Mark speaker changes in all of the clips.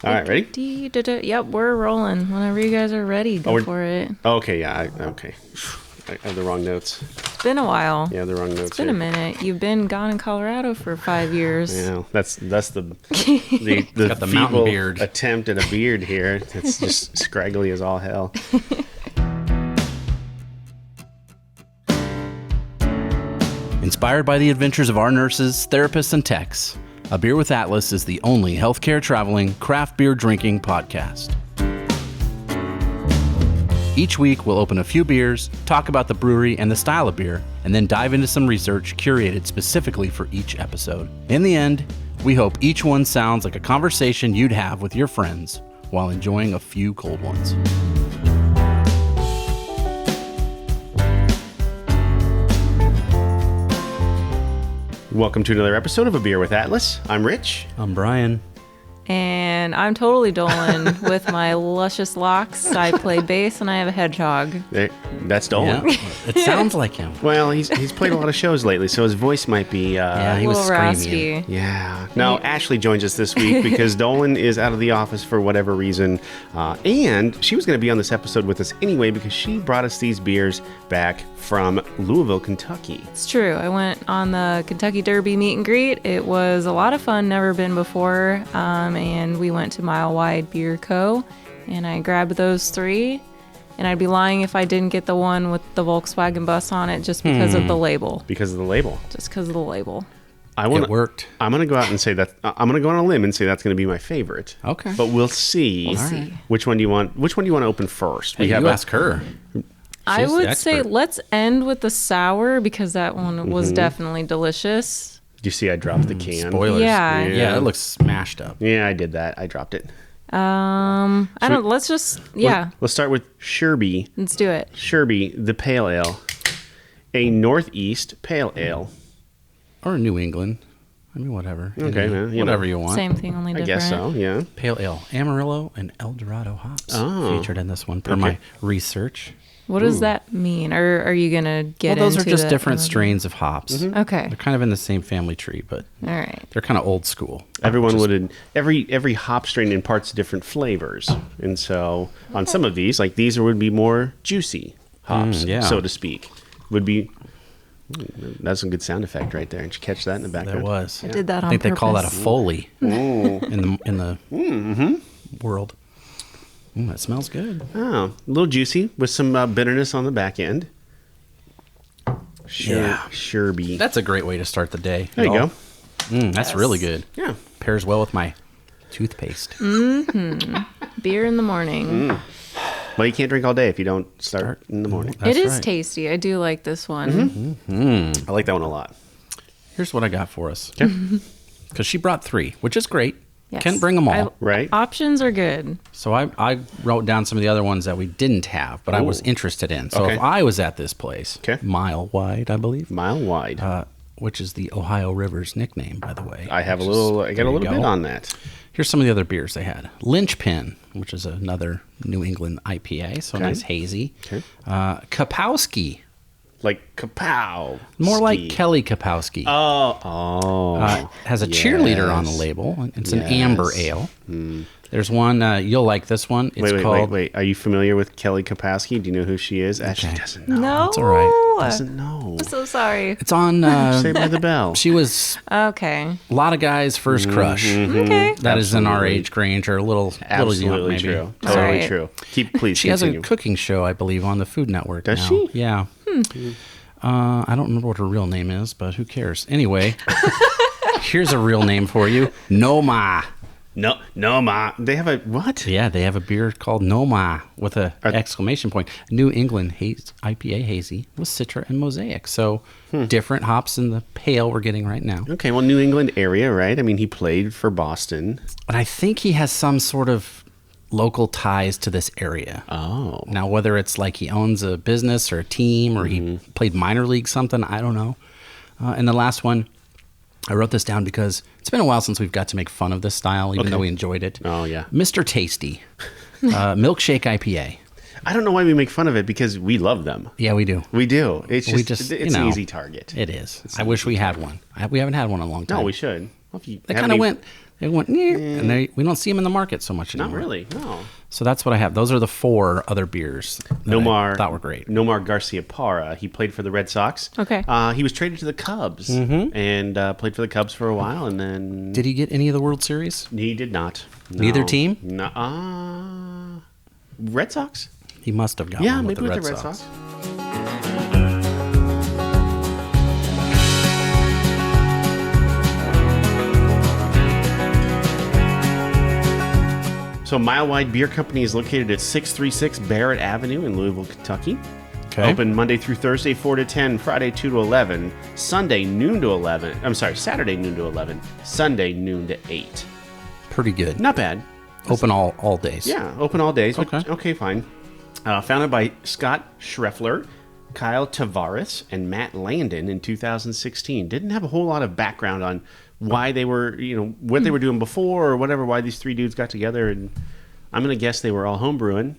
Speaker 1: All right, ready?
Speaker 2: Yep, we're rolling. Whenever you guys are ready, go for it.
Speaker 1: Okay, yeah, okay. I have the wrong notes.
Speaker 2: It's been a while.
Speaker 1: Yeah, the wrong notes.
Speaker 2: It's been a minute. You've been gone in Colorado for 5 years.
Speaker 1: Yeah, that's the
Speaker 3: got the mountain beard
Speaker 1: attempt at a beard here. It's just scraggly as all hell.
Speaker 3: Inspired by the adventures of our nurses, therapists, and techs, A Beer with Atlas is the only healthcare traveling, craft beer drinking podcast. Each week, we'll open a few beers, talk about the brewery and the style of beer, and then dive into some research curated specifically for each episode. In the end, we hope each one sounds like a conversation you'd have with your friends while enjoying a few cold ones.
Speaker 1: Welcome to another episode of A Beer with Atlas. I'm Rich.
Speaker 3: I'm Brian.
Speaker 2: And I'm totally Dolan with my luscious locks. I play bass and I have a hedgehog.
Speaker 1: That's Dolan.
Speaker 3: Yeah, it sounds like him.
Speaker 1: Well, he's played a lot of shows lately, so his voice might be...
Speaker 3: he was screaming.
Speaker 2: Raspy.
Speaker 1: Yeah. Now, Ashlee joins us this week because Dolan is out of the office for whatever reason. And she was going to be on this episode with us anyway because she brought us these beers back from Louisville, Kentucky.
Speaker 2: It's true. I went on the Kentucky Derby meet and greet. It was a lot of fun. Never been before. And we went to Milewide Beer Co. And I grabbed those three. And I'd be lying if I didn't get the one with the Volkswagen bus on it just because of the label.
Speaker 1: Because of the label.
Speaker 2: Just because of the label.
Speaker 3: It worked.
Speaker 1: I'm going to go out and say that. I'm going to go on a limb and say that's going to be my favorite.
Speaker 3: Okay.
Speaker 1: But we'll see. Which one do you want? Which one do you want to open first?
Speaker 3: Hey, you ask her.
Speaker 2: I would say let's end with the sour because that one was definitely delicious.
Speaker 1: You see, I dropped the can.
Speaker 3: Spoilers.
Speaker 2: Yeah,
Speaker 3: it looks smashed up.
Speaker 1: Yeah, I did that. I dropped it.
Speaker 2: Let's
Speaker 1: start with Sherby.
Speaker 2: Let's do it.
Speaker 1: Sherby, the Pale Ale. A Northeast Pale Ale.
Speaker 3: Or New England. I mean, whatever.
Speaker 1: Okay,
Speaker 3: whatever you want.
Speaker 2: Same thing, only different.
Speaker 1: I guess so, yeah.
Speaker 3: Pale Ale, Amarillo, and El Dorado hops featured in this one per my research.
Speaker 2: What does that mean? Or are you going to get into
Speaker 3: those are just different strains of hops.
Speaker 2: Okay.
Speaker 3: They're kind of in the same family tree, but
Speaker 2: all right.
Speaker 3: They're kind of old school.
Speaker 1: Every hop strain imparts different flavors. And so on some of these, like these would be more juicy hops, so to speak. Would be... That's some good sound effect right there. Did you catch that in the background?
Speaker 3: That was.
Speaker 2: I did that on
Speaker 3: purpose. I think
Speaker 2: they
Speaker 3: call that a Foley in the world. That smells good.
Speaker 1: Oh, a little juicy with some bitterness on the back end. Sherby.
Speaker 3: That's a great way to start the day.
Speaker 1: There you go.
Speaker 3: That's really good.
Speaker 1: Yeah.
Speaker 3: Pairs well with my toothpaste.
Speaker 2: Beer in the morning.
Speaker 1: Well, you can't drink all day if you don't start in the morning.
Speaker 2: It is tasty. I do like this one.
Speaker 1: I like that one a lot.
Speaker 3: Here's what I got for us.
Speaker 1: Okay.
Speaker 3: Because she brought 3, which is great.
Speaker 2: Yes.
Speaker 3: Can't bring them all.
Speaker 1: Right.
Speaker 2: Options are good.
Speaker 3: So I wrote down some of the other ones that we didn't have, but I was interested in. So if I was at this place, Milewide, I believe.
Speaker 1: Milewide.
Speaker 3: Which is the Ohio River's nickname, by the way.
Speaker 1: I got a little bit on that.
Speaker 3: Here's some of the other beers they had. Linchpin, which is another New England IPA, so nice hazy.
Speaker 1: Okay.
Speaker 3: Kapowski.
Speaker 1: Like kapow.
Speaker 3: More like Kelly Kapowski. Has a cheerleader on the label. It's an amber ale. There's one, you'll like this one. It's called...
Speaker 1: Wait. Are you familiar with Kelly Kapowski? Do you know who she is? Ashlee doesn't know.
Speaker 2: No.
Speaker 3: It's all right.
Speaker 1: Doesn't know.
Speaker 2: I'm so sorry.
Speaker 3: It's on...
Speaker 1: Saved by the Bell.
Speaker 3: She was...
Speaker 2: Okay.
Speaker 3: A lot of guys' first crush.
Speaker 2: Okay.
Speaker 3: That is in our age range, or a little young, maybe.
Speaker 1: True. Totally true. Please
Speaker 3: She
Speaker 1: continue.
Speaker 3: has a cooking show, I believe, on the Food Network
Speaker 1: Does
Speaker 3: now.
Speaker 1: she?
Speaker 3: Yeah. I don't remember what her real name is, but who cares? Anyway, here's a real name for you. Noma.
Speaker 1: No, ma. They have a what?
Speaker 3: Yeah, they have a beer called Noma with a exclamation point. New England IPA hazy with Citra and Mosaic. So different hops in the pale we're getting right now.
Speaker 1: Okay, well, New England area, right? I mean, he played for Boston.
Speaker 3: But I think he has some sort of local ties to this area.
Speaker 1: Oh.
Speaker 3: Now, whether it's like he owns a business or a team or he played minor league something, I don't know. And the last one, I wrote this down because it's been a while since we've got to make fun of this style, even though we enjoyed it.
Speaker 1: Oh, yeah.
Speaker 3: Mr. Tasty. Milkshake IPA.
Speaker 1: I don't know why we make fun of it because we love them.
Speaker 3: Yeah, we do.
Speaker 1: We do. It's
Speaker 3: just
Speaker 1: it's an easy target.
Speaker 3: It is. I wish we had one. We haven't had one in a long time.
Speaker 1: No, we should. Well,
Speaker 3: they kind of went It went, and we don't see them in the market so much anymore.
Speaker 1: Not really, no.
Speaker 3: So that's what I have. Those are the 4 other beers that I thought were great.
Speaker 1: Nomar Garciaparra. He played for the Red Sox.
Speaker 2: Okay.
Speaker 1: He was traded to the Cubs and played for the Cubs for a while, and then
Speaker 3: Did he get any of the World Series?
Speaker 1: he did not. No.
Speaker 3: Neither team?
Speaker 1: No. Red Sox.
Speaker 3: He must have got
Speaker 1: Yeah,
Speaker 3: one with
Speaker 1: maybe
Speaker 3: the
Speaker 1: with
Speaker 3: Red
Speaker 1: the Red
Speaker 3: Sox.
Speaker 1: So Milewide Beer Company is located at 636 Barrett Avenue in Louisville, Kentucky.
Speaker 3: Okay.
Speaker 1: Open Monday through Thursday, 4 to 10, Friday, 2 to 11, Saturday, noon to 11, Sunday, noon to 8.
Speaker 3: Pretty good.
Speaker 1: Not bad.
Speaker 3: Open all days.
Speaker 1: Yeah, open all days.
Speaker 3: Okay.
Speaker 1: Okay, fine. Founded by Scott Schreffler, Kyle Tavares, and Matt Landon in 2016. Didn't have a whole lot of background on why they were, what they were doing before or whatever, why these 3 dudes got together. And I'm going to guess they were all homebrewing.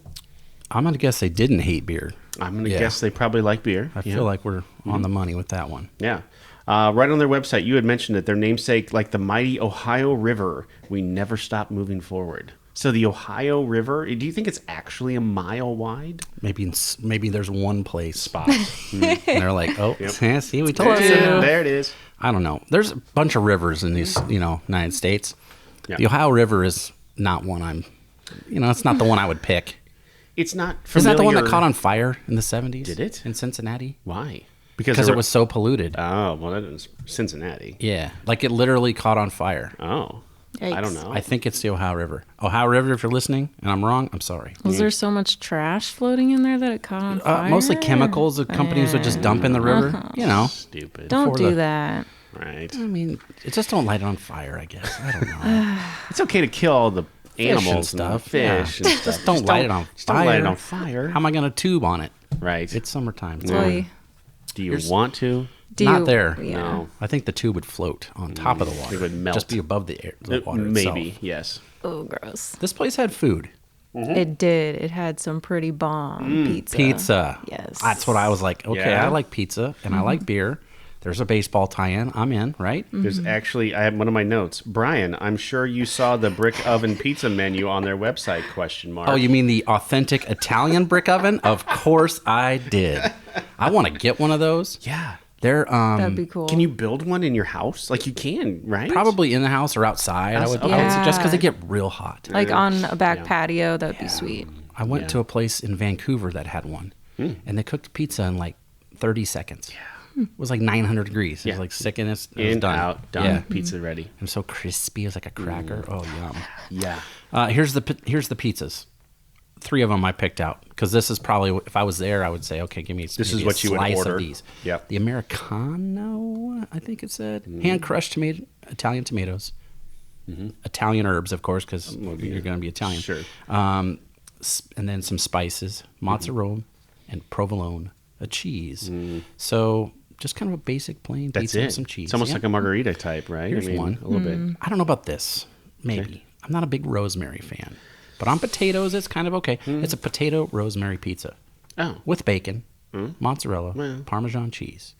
Speaker 3: I'm going to guess they didn't hate beer.
Speaker 1: I'm going to guess they probably like beer.
Speaker 3: I feel like we're on the money with that one.
Speaker 1: Yeah. Right on their website, you had mentioned that their namesake, like the mighty Ohio River, we never stop moving forward. So the Ohio River, do you think it's actually a mile wide?
Speaker 3: Maybe there's one place
Speaker 1: Spot.
Speaker 3: and they're like, see, we told
Speaker 1: There
Speaker 3: you.
Speaker 1: it is. There it is.
Speaker 3: I don't know. There's a bunch of rivers in these, United States.
Speaker 1: Yeah.
Speaker 3: The Ohio River is not one it's not the one I would pick.
Speaker 1: It's not familiar.
Speaker 3: Isn't that the one that caught on fire in the 70s?
Speaker 1: Did it?
Speaker 3: In Cincinnati?
Speaker 1: Why?
Speaker 3: Because it was so polluted.
Speaker 1: Oh, well, that is Cincinnati.
Speaker 3: Yeah. Like it literally caught on fire.
Speaker 1: Oh.
Speaker 2: Yikes.
Speaker 1: I don't know.
Speaker 3: I think it's the Ohio River. Ohio River, if you're listening, and I'm wrong, I'm sorry.
Speaker 2: Was there so much trash floating in there that it caught on fire?
Speaker 3: Mostly chemicals that companies would just dump in the river.
Speaker 1: Stupid.
Speaker 2: Don't
Speaker 3: for
Speaker 2: do
Speaker 3: the-
Speaker 2: that.
Speaker 1: Right.
Speaker 3: I mean, just don't light it on fire, I guess. I don't know.
Speaker 1: It's okay to kill all the animals
Speaker 3: and stuff.
Speaker 1: fish
Speaker 3: Yeah.
Speaker 1: and stuff.
Speaker 3: Just don't light it on fire.
Speaker 1: Just don't light it on fire.
Speaker 3: How am I going to tube on it?
Speaker 1: Right.
Speaker 3: It's summertime.
Speaker 2: Boy,
Speaker 1: Do you want to?
Speaker 3: Not there.
Speaker 2: Yeah.
Speaker 1: No.
Speaker 3: I think the tube would float on top of the water.
Speaker 1: It would melt.
Speaker 3: Just be above the water
Speaker 1: Maybe,
Speaker 3: itself.
Speaker 1: yes.
Speaker 2: Oh, gross.
Speaker 3: This place had food.
Speaker 2: It did. It had some pretty bomb pizza.
Speaker 3: Pizza.
Speaker 2: Yes.
Speaker 3: That's what I was like, okay,
Speaker 1: Yeah.
Speaker 3: I like pizza and I like beer. There's a baseball tie-in. I'm in, right?
Speaker 1: There's actually, I have one of my notes. Brian, I'm sure you saw the brick oven pizza menu on their website, ?
Speaker 3: Oh, you mean the authentic Italian brick oven? Of course I did. I want to get one of those.
Speaker 1: Yeah.
Speaker 3: They're
Speaker 2: That'd be cool.
Speaker 1: Can you build one in your house? Like you can, right?
Speaker 3: probably in the house or outside. I would suggest because they get real hot.
Speaker 2: Like on a back patio, that would be sweet.
Speaker 3: I went to a place in Vancouver that had one, and they cooked pizza in like 30 seconds. Yeah. It was like 900 degrees. It was like sick and it was
Speaker 1: In,
Speaker 3: done.
Speaker 1: out, done.
Speaker 3: Yeah.
Speaker 1: Pizza ready.
Speaker 3: And so crispy. It was like a cracker. Oh, yum.
Speaker 1: Yeah.
Speaker 3: Here's the pizzas. 3 of them I picked out because this is probably, if I was there, I would say, okay, give me
Speaker 1: This
Speaker 3: maybe
Speaker 1: is what
Speaker 3: a
Speaker 1: you would
Speaker 3: slice
Speaker 1: order.
Speaker 3: of these.
Speaker 1: Yep.
Speaker 3: The Americano, I think it said. Hand crushed Italian tomatoes. Italian herbs, of course, because you're going to be Italian.
Speaker 1: Sure.
Speaker 3: And then some spices, mozzarella, and provolone, a cheese. So just kind of a basic plain
Speaker 1: That's
Speaker 3: pizza
Speaker 1: it.
Speaker 3: with some cheese.
Speaker 1: It's almost
Speaker 3: Yeah.
Speaker 1: like a margarita type, right?
Speaker 3: Here's one.
Speaker 1: A little bit.
Speaker 3: I don't know about this. Maybe. I'm not a big rosemary fan. But on potatoes, it's kind of okay. It's a potato rosemary pizza
Speaker 1: Oh.
Speaker 3: with bacon, mozzarella, Parmesan cheese.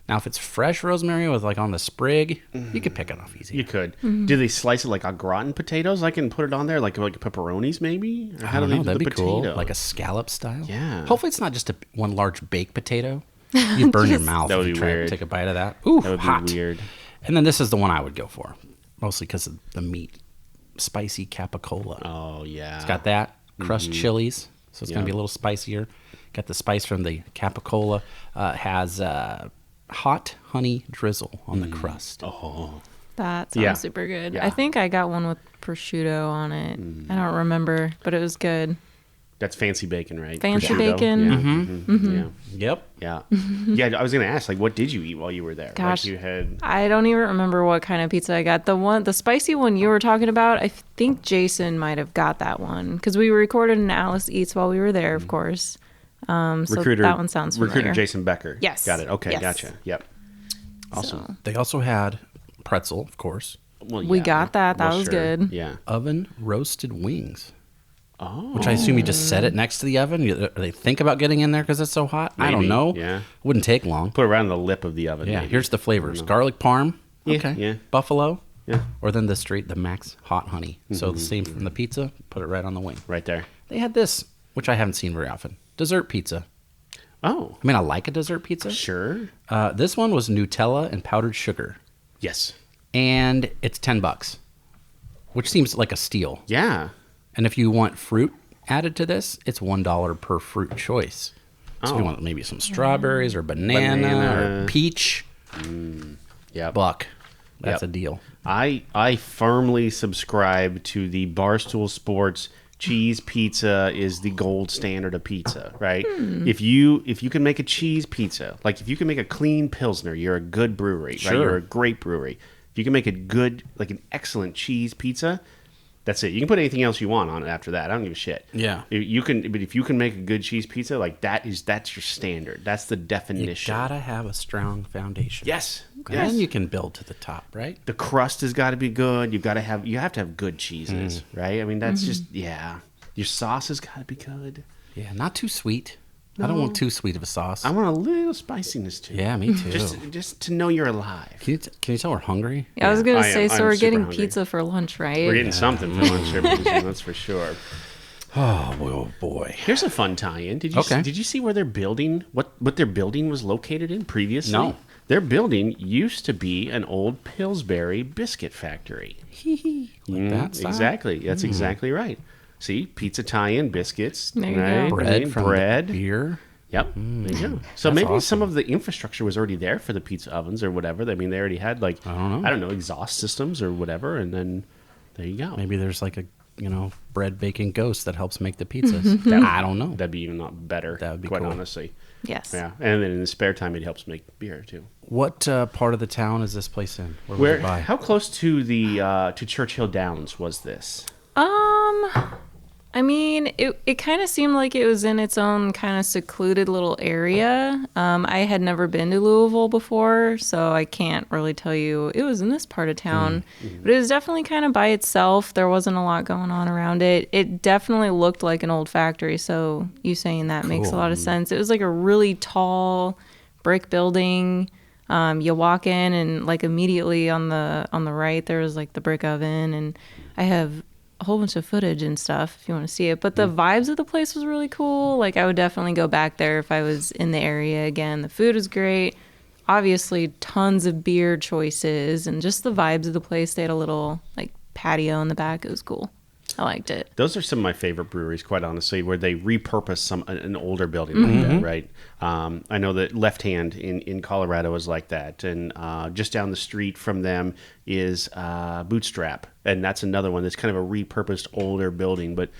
Speaker 3: Now, if it's fresh rosemary with like on the sprig, you could pick it off easy.
Speaker 1: You could. Do they slice it like a gratin potatoes? I can put it on there like pepperonis maybe? Or
Speaker 3: I
Speaker 1: how
Speaker 3: don't
Speaker 1: do they
Speaker 3: know.
Speaker 1: do
Speaker 3: That'd
Speaker 1: the
Speaker 3: be
Speaker 1: potato?
Speaker 3: cool. Like a scallop style.
Speaker 1: Yeah.
Speaker 3: Hopefully, it's not just one large baked potato. You'd burn your mouth
Speaker 1: That
Speaker 3: if
Speaker 1: would
Speaker 3: you
Speaker 1: be
Speaker 3: try to
Speaker 1: weird.
Speaker 3: take a bite of that. Ooh,
Speaker 1: That would
Speaker 3: hot.
Speaker 1: be weird.
Speaker 3: And then this is the one I would go for, mostly because of the meat. Spicy Capicola.
Speaker 1: Oh, yeah.
Speaker 3: It's got that crushed chilies, so it's going to be a little spicier. Got the spice from the Capicola. Has hot honey drizzle on the crust.
Speaker 1: Oh.
Speaker 2: That sounds
Speaker 1: Yeah.
Speaker 2: super good.
Speaker 1: Yeah.
Speaker 2: I think I got one with prosciutto on it. I don't remember, but it was good.
Speaker 1: That's fancy bacon, right?
Speaker 2: Fancy
Speaker 1: Prosciutto?
Speaker 2: bacon.
Speaker 1: Yeah.
Speaker 3: Yep.
Speaker 1: Yeah. Yeah. I was going to ask, like, what did you eat while you were there?
Speaker 2: Gosh.
Speaker 1: Like you had...
Speaker 2: I don't even remember what kind of pizza I got. The spicy one you were talking about, I think Jason might have got that one because we recorded an Alice Eats while we were there, of course. So that one sounds familiar.
Speaker 1: Recruiter Jason Becker.
Speaker 2: Yes.
Speaker 1: Got it. Okay,
Speaker 2: Yes.
Speaker 1: gotcha. Yep. Awesome.
Speaker 2: So,
Speaker 3: They also had pretzel, of course.
Speaker 1: Well,
Speaker 2: we
Speaker 1: yeah.
Speaker 2: got that. That
Speaker 1: Well,
Speaker 2: was
Speaker 1: sure.
Speaker 2: good.
Speaker 1: Yeah.
Speaker 3: Oven roasted wings,
Speaker 1: Oh.
Speaker 3: which I assume you just set it next to the oven. They think about getting in there because it's so hot. I don't
Speaker 1: Maybe,
Speaker 3: know.
Speaker 1: yeah.
Speaker 3: Wouldn't take long.
Speaker 1: Put it around the lip of the oven.
Speaker 3: Yeah,
Speaker 1: maybe.
Speaker 3: here's the flavors. Garlic parm.
Speaker 1: Yeah,
Speaker 3: Okay.
Speaker 1: yeah.
Speaker 3: Buffalo.
Speaker 1: Yeah.
Speaker 3: Or then the Max Hot Honey. So the same from the pizza, put it right on the wing.
Speaker 1: Right there.
Speaker 3: They had this, which I haven't seen very often. Dessert pizza.
Speaker 1: Oh.
Speaker 3: I mean, I like a dessert pizza.
Speaker 1: Sure.
Speaker 3: This one was Nutella and powdered sugar.
Speaker 1: Yes.
Speaker 3: And it's $10, which seems like a steal.
Speaker 1: Yeah.
Speaker 3: And if you want fruit added to this, it's $1 per fruit choice. So if you want maybe some strawberries or banana. Or peach,
Speaker 1: Yeah.
Speaker 3: $1. That's
Speaker 1: Yep.
Speaker 3: a deal.
Speaker 1: I firmly subscribe to the Barstool Sports cheese pizza is the gold standard of pizza, right? If you can make a cheese pizza, like if you can make a clean Pilsner, you're a good brewery, right?
Speaker 3: Sure.
Speaker 1: You're a great brewery. If you can make a good, like an excellent cheese pizza, that's it. You can put anything else you want on it after that. I don't give a shit.
Speaker 3: Yeah.
Speaker 1: You can, but if you can make a good cheese pizza, like that's your standard. That's the definition.
Speaker 3: You gotta have a strong foundation.
Speaker 1: Yes.
Speaker 3: And then you can build to the top, right?
Speaker 1: The crust has got to be good. You have to have good cheeses, right? I mean, that's just Your sauce has got to be good.
Speaker 3: Yeah, not too sweet. I don't want too sweet of a sauce.
Speaker 1: I want a little spiciness too.
Speaker 3: Yeah, me too.
Speaker 1: Just to know you're alive.
Speaker 3: Can you tell we're hungry?
Speaker 2: Yeah, I was gonna say, so
Speaker 1: I'm
Speaker 2: we're
Speaker 1: super
Speaker 2: getting
Speaker 1: hungry.
Speaker 2: pizza for lunch, right?
Speaker 1: We're getting something for lunch here, that's for sure.
Speaker 3: Oh boy.
Speaker 1: Here's a fun tie-in. Did you see where they're building? What their building was located in previously?
Speaker 3: No.
Speaker 1: Their building used to be an old Pillsbury biscuit factory.
Speaker 3: Like that style?
Speaker 1: Exactly. That's exactly right. See, pizza tie-in, biscuits,
Speaker 2: There you
Speaker 1: right?
Speaker 2: go.
Speaker 3: Bread from
Speaker 1: bread.
Speaker 3: the beer.
Speaker 1: Yep. There you go. So
Speaker 3: That's
Speaker 1: maybe
Speaker 3: awesome.
Speaker 1: some of the infrastructure was already there for the pizza ovens or whatever. I mean, they already had like I don't know, exhaust systems or whatever, and then there you go.
Speaker 3: Maybe there's like a bread baking ghost that helps make the pizzas. I don't know.
Speaker 1: That'd be even not better.
Speaker 3: That would be
Speaker 1: quite
Speaker 3: cool.
Speaker 1: honestly.
Speaker 2: Yes.
Speaker 1: Yeah, and then in the spare time, it helps make beer too.
Speaker 3: What part of the town is this place in? Where would it buy?
Speaker 1: How close to the to Churchill Downs was this?
Speaker 2: I mean, it kind of seemed like it was in its own kind of secluded little area. I had never been to Louisville before, so I can't really tell you it was in this part of town. But it was definitely kind of by itself. There wasn't a lot going on around it. It definitely looked like an old factory, so you saying that makes a lot of sense. It was like a really tall brick building. You walk in and like immediately on the right there was like the brick oven, and I have a whole bunch of footage and stuff if you want to see it. But the vibes of the place was really cool. Like I would definitely go back there if I was in the area again. The food was great. Obviously tons of beer choices and just the vibes of the place. They had a little like patio in the back. It was cool. I liked it.
Speaker 1: Those are some of my favorite breweries, quite honestly, where they repurpose an older building like that, right? I know that Left Hand in Colorado is like that, and just down the street from them is Bootstrap, and that's another one that's kind of a repurposed older building, but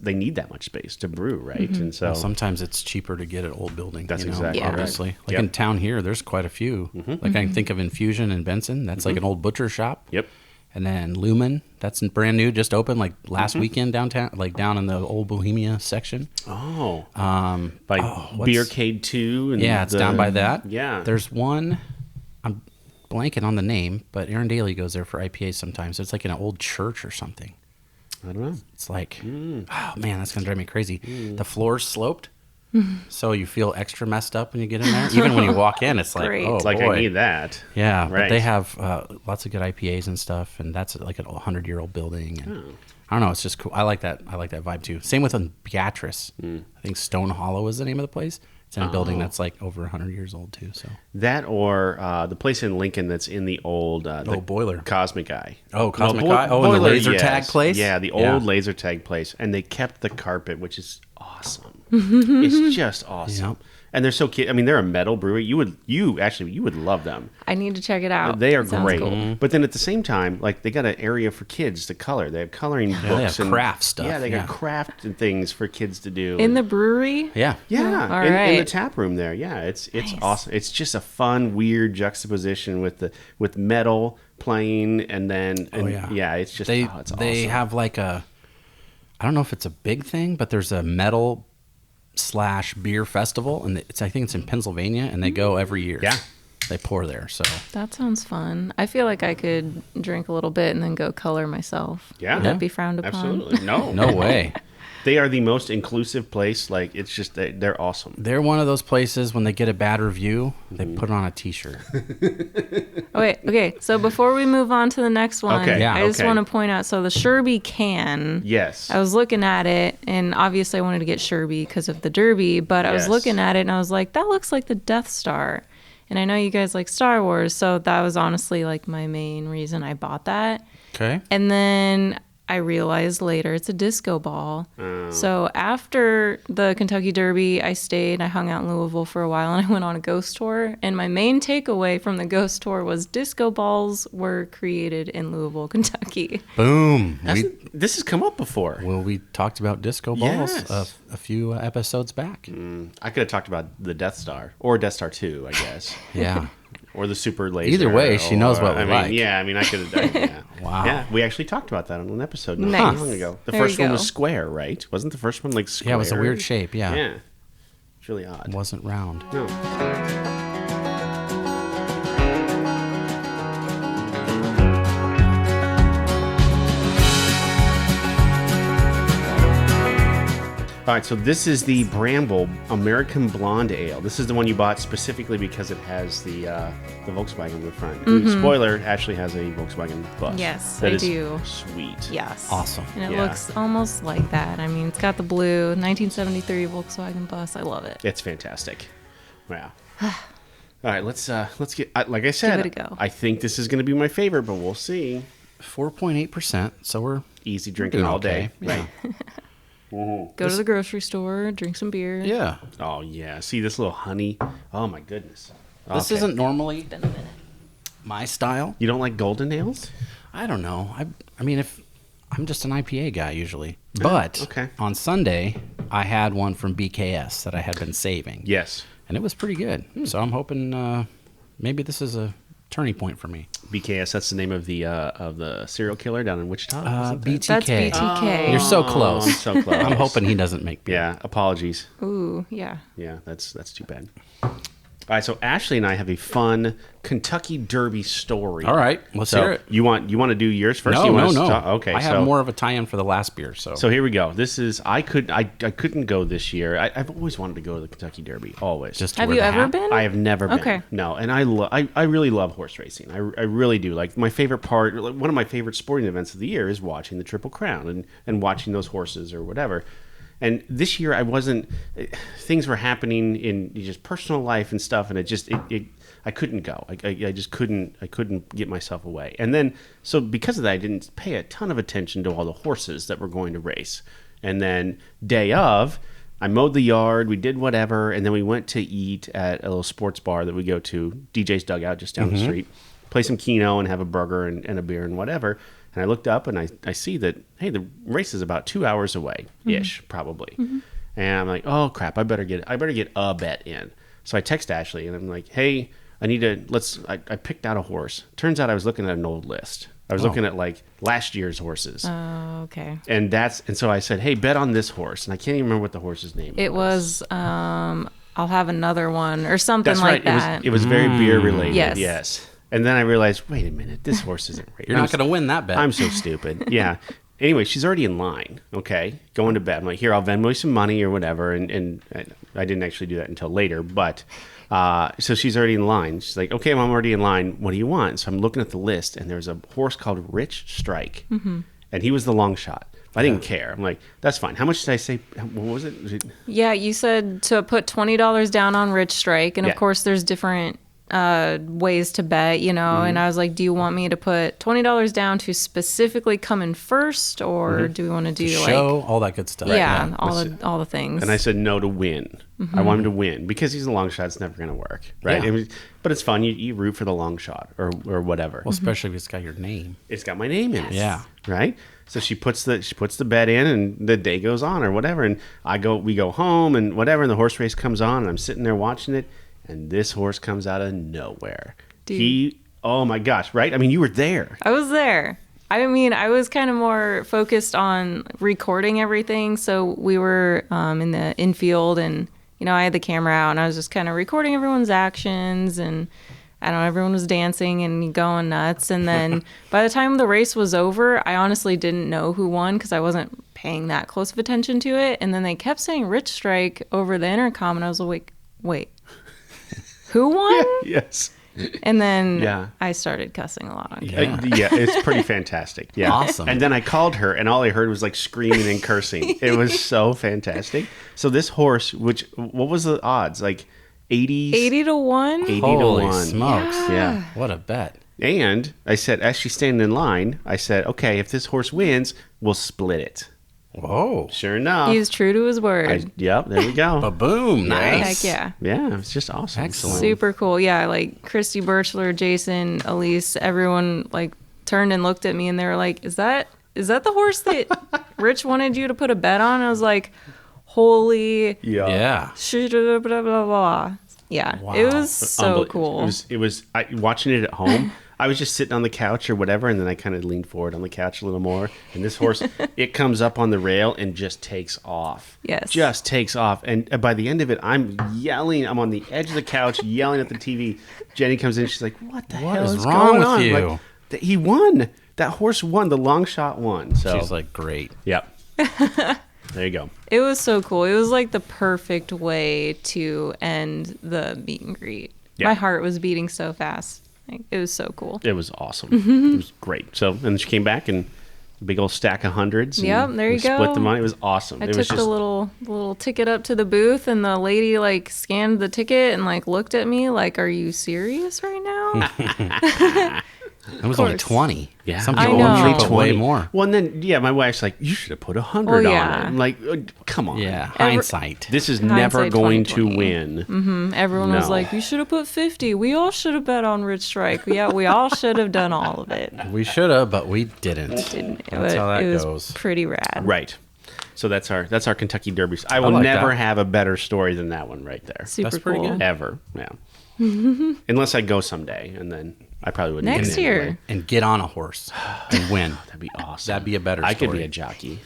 Speaker 1: they need that much space to brew, right? And so
Speaker 3: sometimes it's cheaper to get an old building.
Speaker 1: That's exactly right.
Speaker 3: obviously. Like
Speaker 1: Yep.
Speaker 3: in town here, there's quite a few. Like I can think of Infusion in Benson. That's like an old butcher shop.
Speaker 1: Yep.
Speaker 3: And then Lumen, that's brand new, just opened like last weekend downtown, like down in the old Bohemia section.
Speaker 1: Oh.
Speaker 3: By
Speaker 1: Beercade 2. And
Speaker 3: it's down by that.
Speaker 1: Yeah.
Speaker 3: There's one, I'm blanking on the name, but Aaron Daly goes there for IPAs sometimes. It's like in an old church or something.
Speaker 1: I don't know.
Speaker 3: It's like, oh man, that's going to drive me crazy. The floor's sloped, so you feel extra messed up when you get in there. Even when you walk in, it's like,
Speaker 2: Great.
Speaker 3: oh
Speaker 1: It's like,
Speaker 3: boy.
Speaker 1: I need that.
Speaker 3: Yeah,
Speaker 1: Right.
Speaker 3: but they have lots of good IPAs and stuff, and that's like a 100-year-old building. And I don't know, it's just cool. I like that vibe too. Same with Beatrice. I think Stone Hollow is the name of the place. It's in a building that's like over 100 years old too. So
Speaker 1: That or the place in Lincoln that's in the old the
Speaker 3: Boiler.
Speaker 1: Cosmic Eye.
Speaker 3: Oh, Cosmic Eye? Oh, and the laser tag place?
Speaker 1: Yeah, the
Speaker 3: Yeah.
Speaker 1: old laser tag place. And they kept the carpet, which is awesome. It's just awesome.
Speaker 3: Yep.
Speaker 1: And they're so cute. I mean, they're a metal brewery. You would love them.
Speaker 2: I need to check it out.
Speaker 1: They are
Speaker 2: It sounds
Speaker 1: great.
Speaker 2: cool.
Speaker 1: But then at the same time, like they got an area for kids to color. They have coloring books.
Speaker 3: they have
Speaker 1: and
Speaker 3: craft stuff,
Speaker 1: Yeah, they
Speaker 3: yeah.
Speaker 1: got craft and things for kids to do.
Speaker 2: In the brewery?
Speaker 3: yeah.
Speaker 1: Yeah,
Speaker 2: All
Speaker 1: in the
Speaker 2: right.
Speaker 1: tap room there. Yeah, it's
Speaker 2: Nice.
Speaker 1: awesome. It's just a fun, weird juxtaposition with metal playing, and then it's just
Speaker 3: They
Speaker 1: it's awesome.
Speaker 3: have like I don't know if it's a big thing, but there's a metal / beer festival, and I think it's in Pennsylvania, and they go every year.
Speaker 1: Yeah.
Speaker 3: They pour there, so
Speaker 2: That sounds fun. I feel like I could drink a little bit and then go color myself.
Speaker 1: Yeah.
Speaker 2: Would that be frowned upon?
Speaker 1: Absolutely no.
Speaker 3: no way.
Speaker 1: They are the most inclusive place. Like, it's just, they're awesome.
Speaker 3: They're one of those places when they get a bad review, they put it on a t-shirt.
Speaker 2: Oh, wait, okay. So before we move on to the next one, I just want to point out, so the Sherby can.
Speaker 1: Yes.
Speaker 2: I was looking at it, and obviously I wanted to get Sherby because of the Derby, but I was looking at it, and I was like, that looks like the Death Star. And I know you guys like Star Wars, so that was honestly like my main reason I bought that.
Speaker 3: Okay.
Speaker 2: And then I realized later it's a disco ball. So after the Kentucky Derby, I hung out in Louisville for a while, and I went on a ghost tour. And my main takeaway from the ghost tour was disco balls were created in Louisville, Kentucky.
Speaker 3: Boom.
Speaker 1: This has come up before.
Speaker 3: Well, we talked about disco balls a few episodes back.
Speaker 1: I could have talked about the Death Star or Death Star 2, I guess.
Speaker 3: Yeah.
Speaker 1: Or the super laser.
Speaker 3: Either way, she knows what we like.
Speaker 1: Yeah, I mean, I could have. Yeah.
Speaker 3: Wow.
Speaker 1: Yeah, we actually talked about that on an episode not
Speaker 2: Nice.
Speaker 1: long ago. The
Speaker 2: There
Speaker 1: first
Speaker 2: we
Speaker 1: one
Speaker 2: go.
Speaker 1: was square, right? Wasn't the first one like square?
Speaker 3: Yeah, it was a weird shape. Yeah.
Speaker 1: Yeah. It's really odd.
Speaker 3: It wasn't round.
Speaker 1: No. All right, so this is the Bramble American Blonde Ale. This is the one you bought specifically because it has the Volkswagen in the front. Spoiler, Ashlee has a Volkswagen bus.
Speaker 2: Yes,
Speaker 1: That
Speaker 2: I
Speaker 1: is
Speaker 2: do.
Speaker 1: Sweet.
Speaker 2: Yes.
Speaker 3: Awesome.
Speaker 2: And it
Speaker 1: Yeah.
Speaker 2: looks almost like that. I mean, it's got the blue 1973 Volkswagen bus. I love it.
Speaker 1: It's fantastic. Wow. All right, let's get. Like I said,
Speaker 2: Give it a go.
Speaker 1: I think this is going to be my favorite, but we'll see.
Speaker 3: 4.8%. So we're
Speaker 1: Easy drinking
Speaker 3: doing
Speaker 1: all
Speaker 3: okay.
Speaker 1: day. Right.
Speaker 2: Go to the grocery store, drink some beer.
Speaker 3: Yeah.
Speaker 1: Oh yeah. See this little honey. Oh my goodness.
Speaker 3: This
Speaker 1: Okay.
Speaker 3: isn't normally
Speaker 2: Been a minute.
Speaker 3: my style.
Speaker 1: You don't like golden ales?
Speaker 3: I don't know. I mean, if I'm just an IPA guy usually, but
Speaker 1: okay.
Speaker 3: on Sunday I had one from BKS that I had been saving.
Speaker 1: Yes.
Speaker 3: And it was pretty good. So I'm hoping maybe this is a turning point for me.
Speaker 1: BKS. That's the name of the serial killer down in Wichita. Isn't that?
Speaker 3: BTK.
Speaker 2: That's BTK.
Speaker 3: You're so close.
Speaker 1: I'm so close.
Speaker 3: I'm hoping he doesn't make beer.
Speaker 1: Yeah. Apologies.
Speaker 2: Ooh, yeah.
Speaker 1: Yeah. That's too bad. All right. So Ashlee and I have a fun Kentucky Derby story.
Speaker 3: All right, let's
Speaker 1: So
Speaker 3: hear it.
Speaker 1: you want to do yours first?
Speaker 3: No,
Speaker 1: You want
Speaker 3: no,
Speaker 1: us to
Speaker 3: no.
Speaker 1: talk? Okay.
Speaker 3: I have more of a tie-in for the last beer. So
Speaker 1: So here we go. This is I couldn't go this year. I've always wanted to go to the Kentucky Derby. Always.
Speaker 3: just to
Speaker 2: Have
Speaker 3: wear
Speaker 2: you
Speaker 3: the
Speaker 2: ever
Speaker 3: hat.
Speaker 2: been?
Speaker 1: I have never been.
Speaker 2: Okay.
Speaker 1: No, and I really love horse racing. I really do. Like my favorite part, like one of my favorite sporting events of the year is watching the Triple Crown and watching those horses or whatever. And this year I wasn't. Things were happening in just personal life and stuff, and I couldn't go. I just couldn't. I couldn't get myself away. And then so because of that, I didn't pay a ton of attention to all the horses that were going to race. And then day of, I mowed the yard, we did whatever, and then we went to eat at a little sports bar that we go to, DJ's Dugout, just down the street, play some Keno and have a burger and a beer and whatever. And I looked up and I see that, hey, the race is about 2 hours away-ish, probably. And I'm like, oh, crap, I better get a bet in. So I text Ashlee, and I'm like, hey, I picked out a horse. Turns out I was looking at an old list. I was looking at like last year's horses.
Speaker 2: Oh, okay.
Speaker 1: And so I said, hey, bet on this horse. And I can't even remember what the horse's name was.
Speaker 2: It was, I'll have another one or something
Speaker 1: That's
Speaker 2: like
Speaker 1: right.
Speaker 2: that.
Speaker 1: It was very beer related.
Speaker 2: Yes.
Speaker 1: And then I realized, wait a minute, this horse isn't right.
Speaker 3: You're not going to win that bet.
Speaker 1: I'm so stupid. Yeah. Anyway, she's already in line. Okay, going to bed. I'm like, here, I'll Venmo you some money or whatever. And I didn't actually do that until later. But so she's already in line. She's like, okay, I'm already in line. What do you want? So I'm looking at the list, and there's a horse called Rich Strike, and he was the long shot. I didn't care. I'm like, that's fine. How much did I say? What was it? Was it
Speaker 2: Yeah, you said to put $20 down on Rich Strike, and
Speaker 1: Yeah.
Speaker 2: of course there's different ways to bet, you know. And I was like, do you want me to put $20 down to specifically come in first, or do we want to do
Speaker 3: Show, all that good stuff.
Speaker 2: yeah, all the things?
Speaker 1: And I said no to win. I want him to win because he's a long shot. It's never going to work, right?
Speaker 3: Yeah.
Speaker 1: But it's fun. You root for the long shot or whatever.
Speaker 3: Well, especially if it's got your name.
Speaker 1: It's got my name in it.
Speaker 3: Yeah.
Speaker 1: Right. So she puts the bet in, and the day goes on or whatever. And we go home and whatever. And the horse race comes on, and I'm sitting there watching it, and this horse comes out of nowhere.
Speaker 2: Dude.
Speaker 1: Oh my gosh! Right? I mean, you were there.
Speaker 2: I was there. I mean, I was kind of more focused on recording everything. So we were in the infield, and I had the camera out, and I was just kind of recording everyone's actions. And I don't know, everyone was dancing and going nuts. And then by the time the race was over, I honestly didn't know who won because I wasn't paying that close of attention to it. And then they kept saying Rich Strike over the intercom, and I was like, wait, who won?
Speaker 1: Yes.
Speaker 2: And then I started cussing a lot on camera.
Speaker 1: It's pretty fantastic. Yeah.
Speaker 3: Awesome.
Speaker 1: And then I called her, and all I heard was like screaming and cursing. It was so fantastic. So this horse, what was the odds? Like 80
Speaker 2: to 1?
Speaker 1: 80
Speaker 3: Holy
Speaker 1: to 1.
Speaker 3: smokes.
Speaker 1: Yeah.
Speaker 3: What a bet.
Speaker 1: And I said, as she's standing in line, I said, okay, if this horse wins, we'll split it.
Speaker 3: Whoa.
Speaker 1: Sure enough.
Speaker 2: He was true to his word.
Speaker 1: Yep, there we go.
Speaker 3: Ba-boom. Nice.
Speaker 2: Heck yeah.
Speaker 1: Yeah, it's just awesome.
Speaker 3: Excellent.
Speaker 2: Super cool. Yeah, like Christy Birchler, Jason, Elise, everyone like turned and looked at me and they were like, is that the horse that Rich wanted you to put a bet on? I was like, holy
Speaker 3: Yeah.
Speaker 2: blah, blah, blah, blah. Yeah,
Speaker 3: Wow.
Speaker 2: it was so cool.
Speaker 1: It was watching it at home. I was just sitting on the couch or whatever, and then I kind of leaned forward on the couch a little more. And this horse, it comes up on the rail and just takes off.
Speaker 2: Yes.
Speaker 1: Just takes off. And by the end of it, I'm yelling. I'm on the edge of the couch yelling at the TV. Jenny comes in. She's like, what the hell is
Speaker 3: wrong
Speaker 1: going
Speaker 3: with
Speaker 1: on?
Speaker 3: you?
Speaker 1: Like, he won. That horse won. The long shot won. So
Speaker 3: She's like, great.
Speaker 1: yep. There you go.
Speaker 2: It was so cool. It was like the perfect way to end the meet and greet.
Speaker 1: Yeah.
Speaker 2: My heart was beating so fast. Like, it was so cool.
Speaker 1: It was awesome. It was great. So, and then she came back and a big old stack of hundreds.
Speaker 2: Yep, there you go.
Speaker 1: Split the money. It was awesome.
Speaker 2: I
Speaker 1: It
Speaker 2: took
Speaker 1: was just,
Speaker 2: the little ticket up to the booth, and the lady like scanned the ticket and like looked at me like, "Are you serious right now?"
Speaker 3: It was only 20.
Speaker 1: Yeah.
Speaker 3: Some
Speaker 2: I
Speaker 3: people
Speaker 2: know.
Speaker 3: would put way more.
Speaker 1: Well, and then, my wife's like, you should have put 100
Speaker 2: Oh,
Speaker 1: on
Speaker 2: yeah.
Speaker 1: it. I'm like, come on.
Speaker 3: Yeah. Hindsight.
Speaker 1: This is never
Speaker 2: Hindsight
Speaker 1: going
Speaker 2: 2020.
Speaker 1: to win.
Speaker 2: Everyone was
Speaker 1: No.
Speaker 2: like, "You should have put 50. We all should have bet on Rich Strike." Yeah, we all should have done all of it.
Speaker 3: We should have, but we didn't.
Speaker 2: That's
Speaker 3: how that
Speaker 2: it was
Speaker 3: goes.
Speaker 2: pretty rad.
Speaker 1: Right. So that's our Kentucky Derby. I will
Speaker 3: like
Speaker 1: never
Speaker 3: that.
Speaker 1: have a better story than that one right there.
Speaker 2: Super
Speaker 3: That's pretty
Speaker 2: cool.
Speaker 3: good.
Speaker 1: Ever. Yeah. Unless I go someday, and then I probably wouldn't.
Speaker 2: Next
Speaker 1: get it
Speaker 2: year.
Speaker 1: anyway.
Speaker 3: And get on a horse and win.
Speaker 1: That'd be awesome.
Speaker 3: That'd be a better
Speaker 1: I could
Speaker 3: story.
Speaker 1: be a jockey.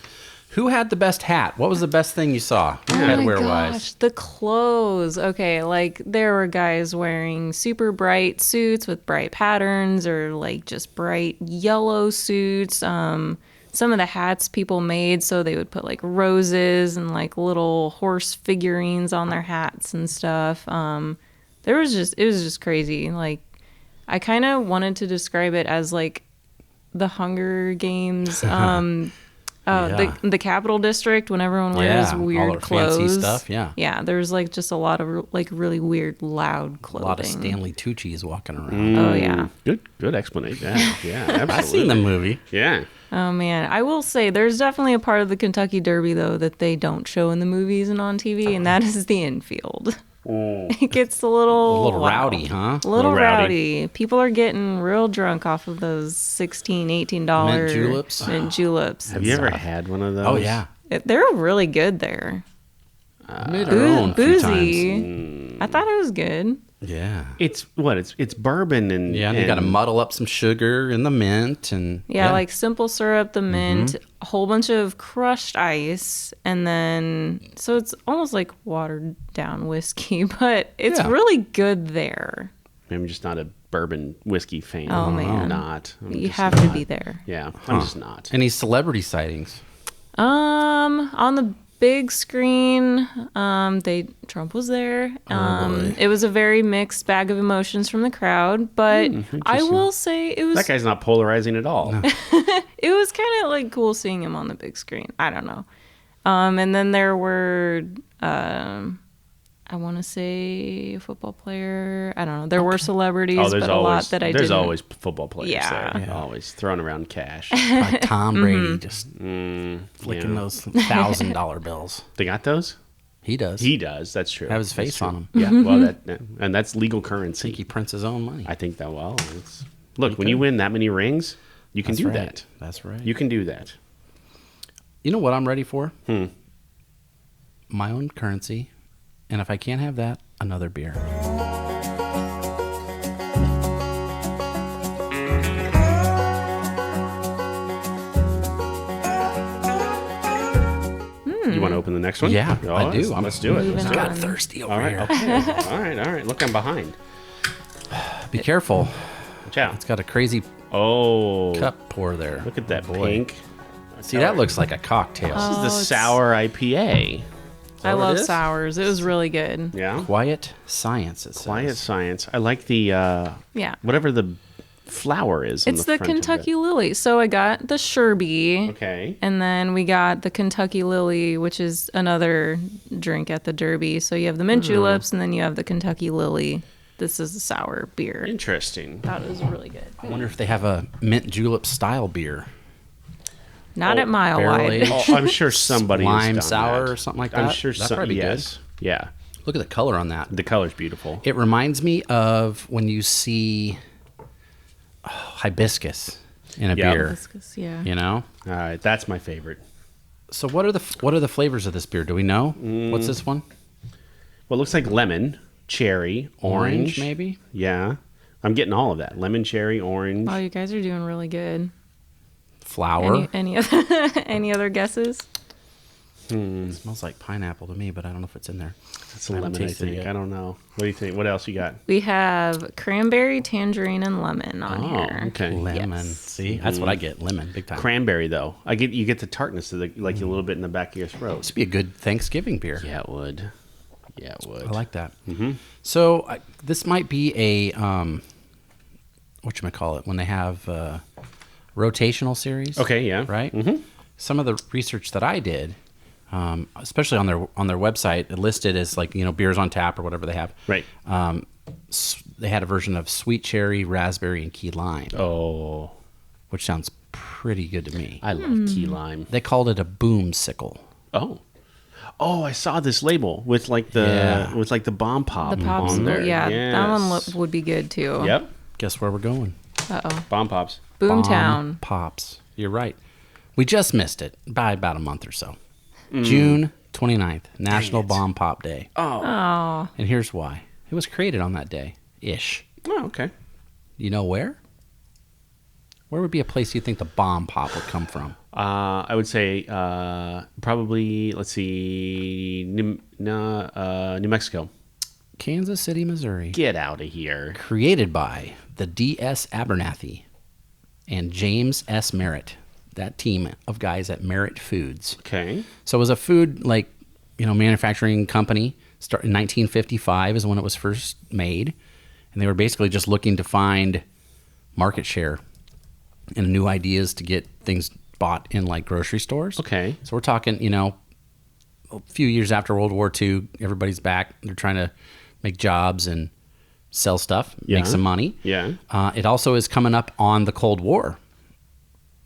Speaker 3: Who had the best hat? What was the best thing you saw?
Speaker 2: Oh my
Speaker 3: Headwear
Speaker 2: gosh,
Speaker 3: wise.
Speaker 2: the clothes. Okay, like there were guys wearing super bright suits with bright patterns or like just bright yellow suits. Some of the hats people made so they would put like roses and like little horse figurines on their hats and stuff. It was just crazy. Like I kind of wanted to describe it as like the Hunger Games the Capitol District when everyone wears
Speaker 3: Yeah, all
Speaker 2: weird
Speaker 3: their
Speaker 2: clothes.
Speaker 3: fancy stuff, yeah.
Speaker 2: Yeah, there's like just a lot of like really weird loud
Speaker 3: A
Speaker 2: clothing.
Speaker 3: lot of Stanley Tucci's walking around.
Speaker 2: Oh yeah.
Speaker 1: Good explanation. Yeah, absolutely.
Speaker 3: I've seen the movie.
Speaker 1: Yeah.
Speaker 2: Oh man, I will say there's definitely a part of the Kentucky Derby though that they don't show in the movies and on TV, and that is the infield. It gets a little
Speaker 3: rowdy, huh?
Speaker 2: A little
Speaker 1: rowdy.
Speaker 2: rowdy. People are getting real drunk off of those $16, $18
Speaker 3: Mint juleps.
Speaker 2: Mint juleps.
Speaker 1: Have you ever had one of those?
Speaker 3: Oh, yeah.
Speaker 2: They're really good there.
Speaker 3: I made our own a few times.
Speaker 2: Boozy. I thought it was good.
Speaker 3: Yeah.
Speaker 1: It's bourbon and
Speaker 3: Yeah, and you got to muddle up some sugar and the mint and
Speaker 2: Yeah, like simple syrup, the mint, a whole bunch of crushed ice, and then so it's almost like watered down whiskey, but it's
Speaker 3: Yeah.
Speaker 2: really good there.
Speaker 1: I'm just not a bourbon whiskey fan.
Speaker 2: Oh, man.
Speaker 1: I'm not. I'm
Speaker 2: You
Speaker 1: just
Speaker 2: have to
Speaker 1: not.
Speaker 2: be there.
Speaker 1: Yeah, I'm just not.
Speaker 3: Any celebrity sightings?
Speaker 2: On the big screen, Trump was there. It was a very mixed bag of emotions from the crowd, but I will say it was
Speaker 1: That guy's not polarizing at all.
Speaker 2: it was kind of like cool seeing him on the big screen. I don't know. And then there were, I want to say a football player. I don't know. There were celebrities,
Speaker 1: there's
Speaker 2: but a lot that I
Speaker 1: there's
Speaker 2: didn't.
Speaker 1: always football players
Speaker 2: Yeah.
Speaker 1: there. Always throwing around cash.
Speaker 3: Like Tom Brady just
Speaker 1: Mm,
Speaker 3: flicking
Speaker 1: yeah.
Speaker 3: those $1,000 bills.
Speaker 1: They got those?
Speaker 3: He does.
Speaker 1: He does. That's true.
Speaker 3: Have his
Speaker 1: That's
Speaker 3: face
Speaker 1: true.
Speaker 3: on 'em.
Speaker 1: Yeah, well, and that's legal currency.
Speaker 3: I think he prints his own money.
Speaker 1: I think that, well, look, when you win that many rings, you can
Speaker 3: That's
Speaker 1: do
Speaker 3: right.
Speaker 1: that.
Speaker 3: That's right.
Speaker 1: You can do that.
Speaker 3: You know what I'm ready for? My own currency. And if I can't have that, another beer.
Speaker 1: You want to open the next one?
Speaker 3: Yeah,
Speaker 1: Oh,
Speaker 3: I do.
Speaker 1: Let's do it.
Speaker 2: Moving
Speaker 1: Let's do
Speaker 2: on.
Speaker 1: it.
Speaker 3: Thirsty over
Speaker 1: All right.
Speaker 3: here.
Speaker 1: Okay. All right. Look, I'm behind.
Speaker 3: Be careful.
Speaker 1: Watch out.
Speaker 3: It's got a crazy cup pour there.
Speaker 1: Look at that
Speaker 3: boy.
Speaker 1: pink.
Speaker 3: See, that looks like a cocktail.
Speaker 1: This is the sour IPA.
Speaker 2: I love sours. It was really good.
Speaker 1: Yeah.
Speaker 3: Quiet Science, it says.
Speaker 1: Quiet Science. I like the whatever the flower is.
Speaker 2: It's the Kentucky Lily. So I got the Sherby.
Speaker 1: Okay.
Speaker 2: And then we got the Kentucky Lily, which is another drink at the Derby. So you have the mint juleps, and then you have the Kentucky Lily. This is a sour beer.
Speaker 1: Interesting.
Speaker 2: That was really good.
Speaker 3: I wonder if they have a mint julep style beer.
Speaker 2: Not at Milewide.
Speaker 1: Oh, I'm sure somebody has
Speaker 3: lime
Speaker 1: done
Speaker 3: sour
Speaker 1: that.
Speaker 3: or something like that.
Speaker 1: I'm sure
Speaker 3: that'd probably be good.
Speaker 1: Yeah.
Speaker 3: Look at the color on that.
Speaker 1: The color's beautiful.
Speaker 3: It reminds me of when you see hibiscus in a beer.
Speaker 2: Hibiscus, yeah.
Speaker 3: You know?
Speaker 1: All right, that's my favorite.
Speaker 3: So what are the flavors of this beer? Do we know? What's this one?
Speaker 1: Well, it looks like lemon, cherry, orange.
Speaker 3: maybe?
Speaker 1: Yeah. I'm getting all of that. Lemon, cherry, orange.
Speaker 2: Wow, you guys are doing really good.
Speaker 3: Flower.
Speaker 2: Any other guesses?
Speaker 3: It smells like pineapple to me, but I don't know if it's in there.
Speaker 1: That's a lemon, I think. I don't know. What do you think? What else you got?
Speaker 2: We have cranberry, tangerine, and lemon on here.
Speaker 1: Okay.
Speaker 3: Lemon.
Speaker 2: Yes.
Speaker 3: See, that's what I get. Lemon, big time.
Speaker 1: Cranberry, though. You get the tartness of like a little bit in the back of your throat.
Speaker 3: This would be a good Thanksgiving beer.
Speaker 1: Yeah, it would. Yeah, it would.
Speaker 3: I like that. Mm-hmm. So this might be a whatchamacallit, when they have rotational series.
Speaker 1: Okay, yeah.
Speaker 3: Right? Mm-hmm. Some of the research that I did, especially on their website, it listed as like, beers on tap or whatever they have.
Speaker 1: Right.
Speaker 3: They had a version of sweet cherry, raspberry, and key lime.
Speaker 1: Oh.
Speaker 3: Which sounds pretty good to me.
Speaker 1: I love key lime.
Speaker 3: They called it a boomsicle.
Speaker 1: Oh, I saw this label with the bomb pop
Speaker 2: The pops,
Speaker 1: on there.
Speaker 2: yeah,
Speaker 1: Yes.
Speaker 2: that one would be good too.
Speaker 1: Yep.
Speaker 3: Guess where we're going?
Speaker 1: Bomb pops.
Speaker 2: Boomtown.
Speaker 3: Pops. You're right. We just missed it by about a month or so. June 29th, National Bomb Pop Day.
Speaker 2: Oh.
Speaker 3: And here's why. It was created on that day. Ish.
Speaker 1: Oh, okay.
Speaker 3: You know where? Where would be a place you think the bomb pop would come from?
Speaker 1: I would say probably, let's see, New Mexico.
Speaker 3: Kansas City, Missouri.
Speaker 1: Get out of here.
Speaker 3: Created by the D.S. Abernathy and James S. Merritt. That team of guys at Merritt Foods.
Speaker 1: Okay.
Speaker 3: So it was a food manufacturing company. Started in 1955 is when it was first made, and they were basically just looking to find market share and new ideas to get things bought in like grocery stores.
Speaker 1: Okay.
Speaker 3: So we're talking, a few years after World War II, everybody's back. They're trying to make jobs and sell stuff, make some money.
Speaker 1: Yeah.
Speaker 3: It also is coming up on the Cold War,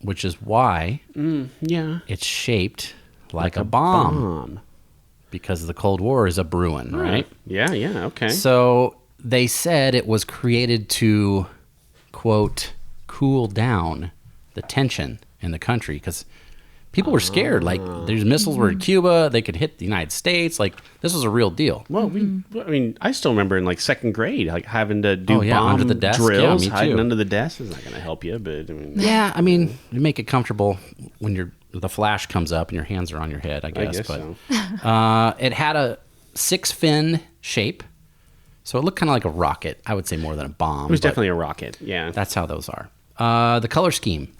Speaker 3: which is why it's shaped like a bomb. Because the Cold War is a brewing, right?
Speaker 1: Yeah, okay.
Speaker 3: So they said it was created to, quote, cool down the tension in the country because people were scared. Like, there's missiles were in Cuba. They could hit the United States. Like, this was a real deal.
Speaker 1: Well, I still remember in like second grade, like having to do bomb
Speaker 3: under the desk.
Speaker 1: drills,
Speaker 3: Yeah, me too.
Speaker 1: hiding under the desk is not going to help you. But
Speaker 3: you make it comfortable when the flash comes up and your hands are on your head, I guess.
Speaker 1: So.
Speaker 3: It had a 6-fin shape, so it looked kind of like a rocket. I would say more than a bomb.
Speaker 1: It was definitely a rocket. Yeah,
Speaker 3: that's how those are. The color scheme.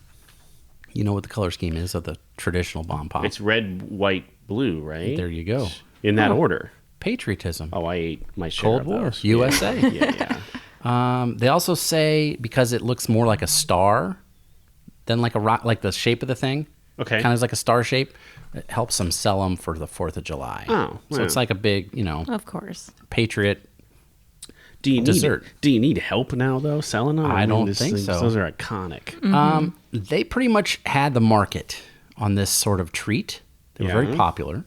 Speaker 3: You know what the color scheme is of the traditional bomb pop?
Speaker 1: It's red, white, blue, right?
Speaker 3: There you go.
Speaker 1: In that order.
Speaker 3: Patriotism.
Speaker 1: Oh, I ate my share
Speaker 3: Cold
Speaker 1: of
Speaker 3: War.
Speaker 1: those.
Speaker 3: USA.
Speaker 1: Yeah.
Speaker 3: They also say because it looks more like a star than like a rock, like the shape of the thing.
Speaker 1: Okay.
Speaker 3: Kind of like a star shape. It helps them sell them for the 4th of July.
Speaker 1: Oh,
Speaker 3: so it's like a big,
Speaker 2: Of course.
Speaker 3: Patriot
Speaker 1: dessert. Do you need help now, though, selling them?
Speaker 3: I don't think so.
Speaker 1: Those are iconic.
Speaker 3: They pretty much had the market on this sort of treat. They were very popular.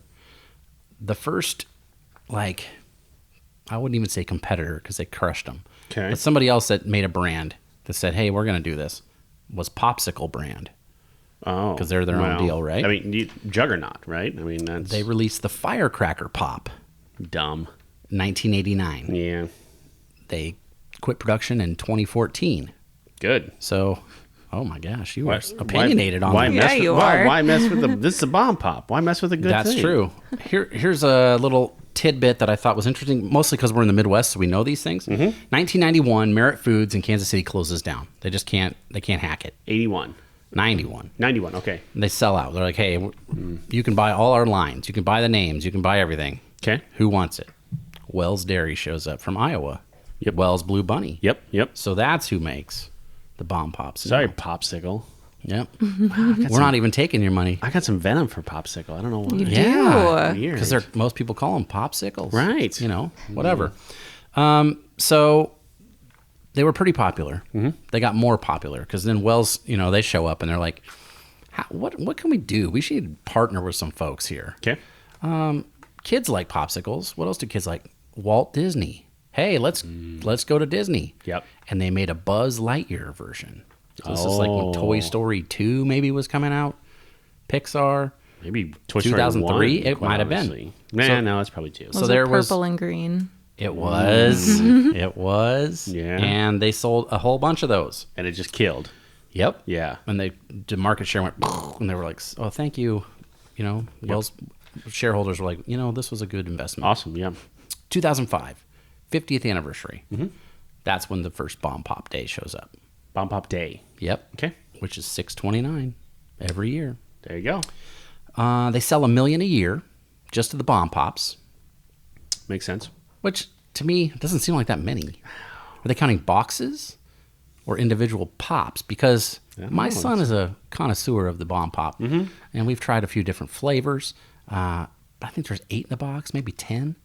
Speaker 3: The first, I wouldn't even say competitor because they crushed them.
Speaker 1: Okay.
Speaker 3: But somebody else that made a brand that said, hey, we're going to do this was Popsicle brand.
Speaker 1: Oh.
Speaker 3: Because they're their own deal, right?
Speaker 1: I mean, Juggernaut, right? I mean, that's...
Speaker 3: They released the Firecracker Pop.
Speaker 1: Dumb.
Speaker 3: 1989.
Speaker 1: Yeah.
Speaker 3: They quit production in 2014.
Speaker 1: Good.
Speaker 3: So, oh my gosh, you are opinionated on
Speaker 1: why
Speaker 3: that.
Speaker 1: mess Why mess with the... This is a bomb pop. Why mess with a good thing?
Speaker 3: That's true. Here's a little tidbit that I thought was interesting, mostly because we're in the Midwest, so we know these things. 1991, Merritt Foods in Kansas City closes down. They just can't hack it.
Speaker 1: 81.
Speaker 3: 91.
Speaker 1: 91, okay.
Speaker 3: And they sell out. They're like, hey, you can buy all our lines. You can buy the names. You can buy everything.
Speaker 1: Okay.
Speaker 3: Who wants it? Wells Dairy shows up from Iowa.
Speaker 1: Yep.
Speaker 3: Wells Blue Bunny.
Speaker 1: Yep.
Speaker 3: So that's who makes the bomb pops.
Speaker 1: Sorry, Popsicle.
Speaker 3: Yep. We're not even taking your money.
Speaker 1: I got some venom for Popsicle. I don't know why.
Speaker 2: You
Speaker 3: Yeah.
Speaker 2: do.
Speaker 3: Because most people call them popsicles.
Speaker 1: Right.
Speaker 3: You know, whatever. So they were pretty popular. They got more popular because then Wells, they show up and they're like, what can we do? We should partner with some folks here.
Speaker 1: Okay.
Speaker 3: Kids like popsicles. What else do kids like? Walt Disney. Hey, let's go to Disney.
Speaker 1: Yep.
Speaker 3: And they made a Buzz Lightyear version. So this is like when Toy Story 2 maybe was coming out. Pixar.
Speaker 1: Maybe Toy Story
Speaker 3: 2003.
Speaker 1: 1,
Speaker 3: It might have been.
Speaker 1: No, it's probably 2.
Speaker 2: Was it
Speaker 3: there was
Speaker 2: purple and green?
Speaker 3: It was. It was.
Speaker 1: Yeah.
Speaker 3: And they sold a whole bunch of those.
Speaker 1: And it just killed.
Speaker 3: Yep.
Speaker 1: Yeah.
Speaker 3: And the market share went, and they were like, oh, thank you. Wells shareholders were like, this was a good investment.
Speaker 1: Awesome, yeah.
Speaker 3: 2005, 50th anniversary. That's when the first Bomb Pop Day shows up.
Speaker 1: Bomb Pop Day.
Speaker 3: Yep.
Speaker 1: Okay.
Speaker 3: Which is 6/29 every year.
Speaker 1: There you go.
Speaker 3: They sell 1 million a year just to the Bomb Pops,
Speaker 1: Makes sense.
Speaker 3: which to me doesn't seem like that many. Are they counting boxes or individual pops? Because my son is a connoisseur of the Bomb Pop, and we've tried a few different flavors. But I think there's 8 in the box, maybe 10.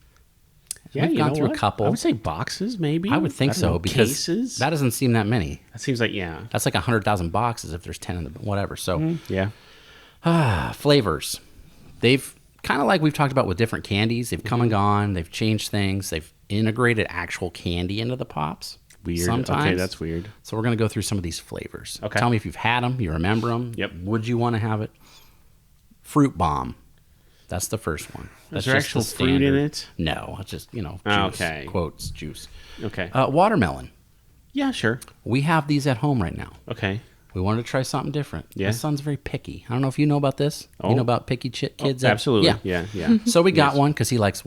Speaker 1: Yeah,
Speaker 3: We've gone through a couple.
Speaker 1: I would say boxes, maybe.
Speaker 3: I would think
Speaker 1: don't
Speaker 3: so
Speaker 1: know,
Speaker 3: because
Speaker 1: cases.
Speaker 3: that doesn't seem that many.
Speaker 1: That seems like, yeah.
Speaker 3: That's like 100,000 boxes if there's 10 in the whatever. So
Speaker 1: Yeah.
Speaker 3: flavors. They've kind of like we've talked about with different candies. They've come and gone. They've changed things. They've integrated actual candy into the pops.
Speaker 1: Weird.
Speaker 3: Sometimes.
Speaker 1: Okay, that's weird.
Speaker 3: So we're going to go through some of these flavors.
Speaker 1: Okay.
Speaker 3: Tell me if you've had them, you remember them.
Speaker 1: Yep.
Speaker 3: Would you want to have it? Fruit bomb. That's the first one. That's
Speaker 1: there
Speaker 3: just
Speaker 1: actual
Speaker 3: the
Speaker 1: fruit in
Speaker 3: standard.
Speaker 1: it?
Speaker 3: No, it's just, juice.
Speaker 1: Okay.
Speaker 3: Quotes, juice.
Speaker 1: Okay.
Speaker 3: Watermelon.
Speaker 1: Yeah, sure.
Speaker 3: We have these at home right now.
Speaker 1: Okay.
Speaker 3: We wanted to try something different.
Speaker 1: Yeah.
Speaker 3: My son's very picky. I don't know if you know about this.
Speaker 1: Oh.
Speaker 3: You know about picky kids?
Speaker 1: Absolutely.
Speaker 3: Yeah.
Speaker 1: Yeah.
Speaker 3: So we got one because he likes,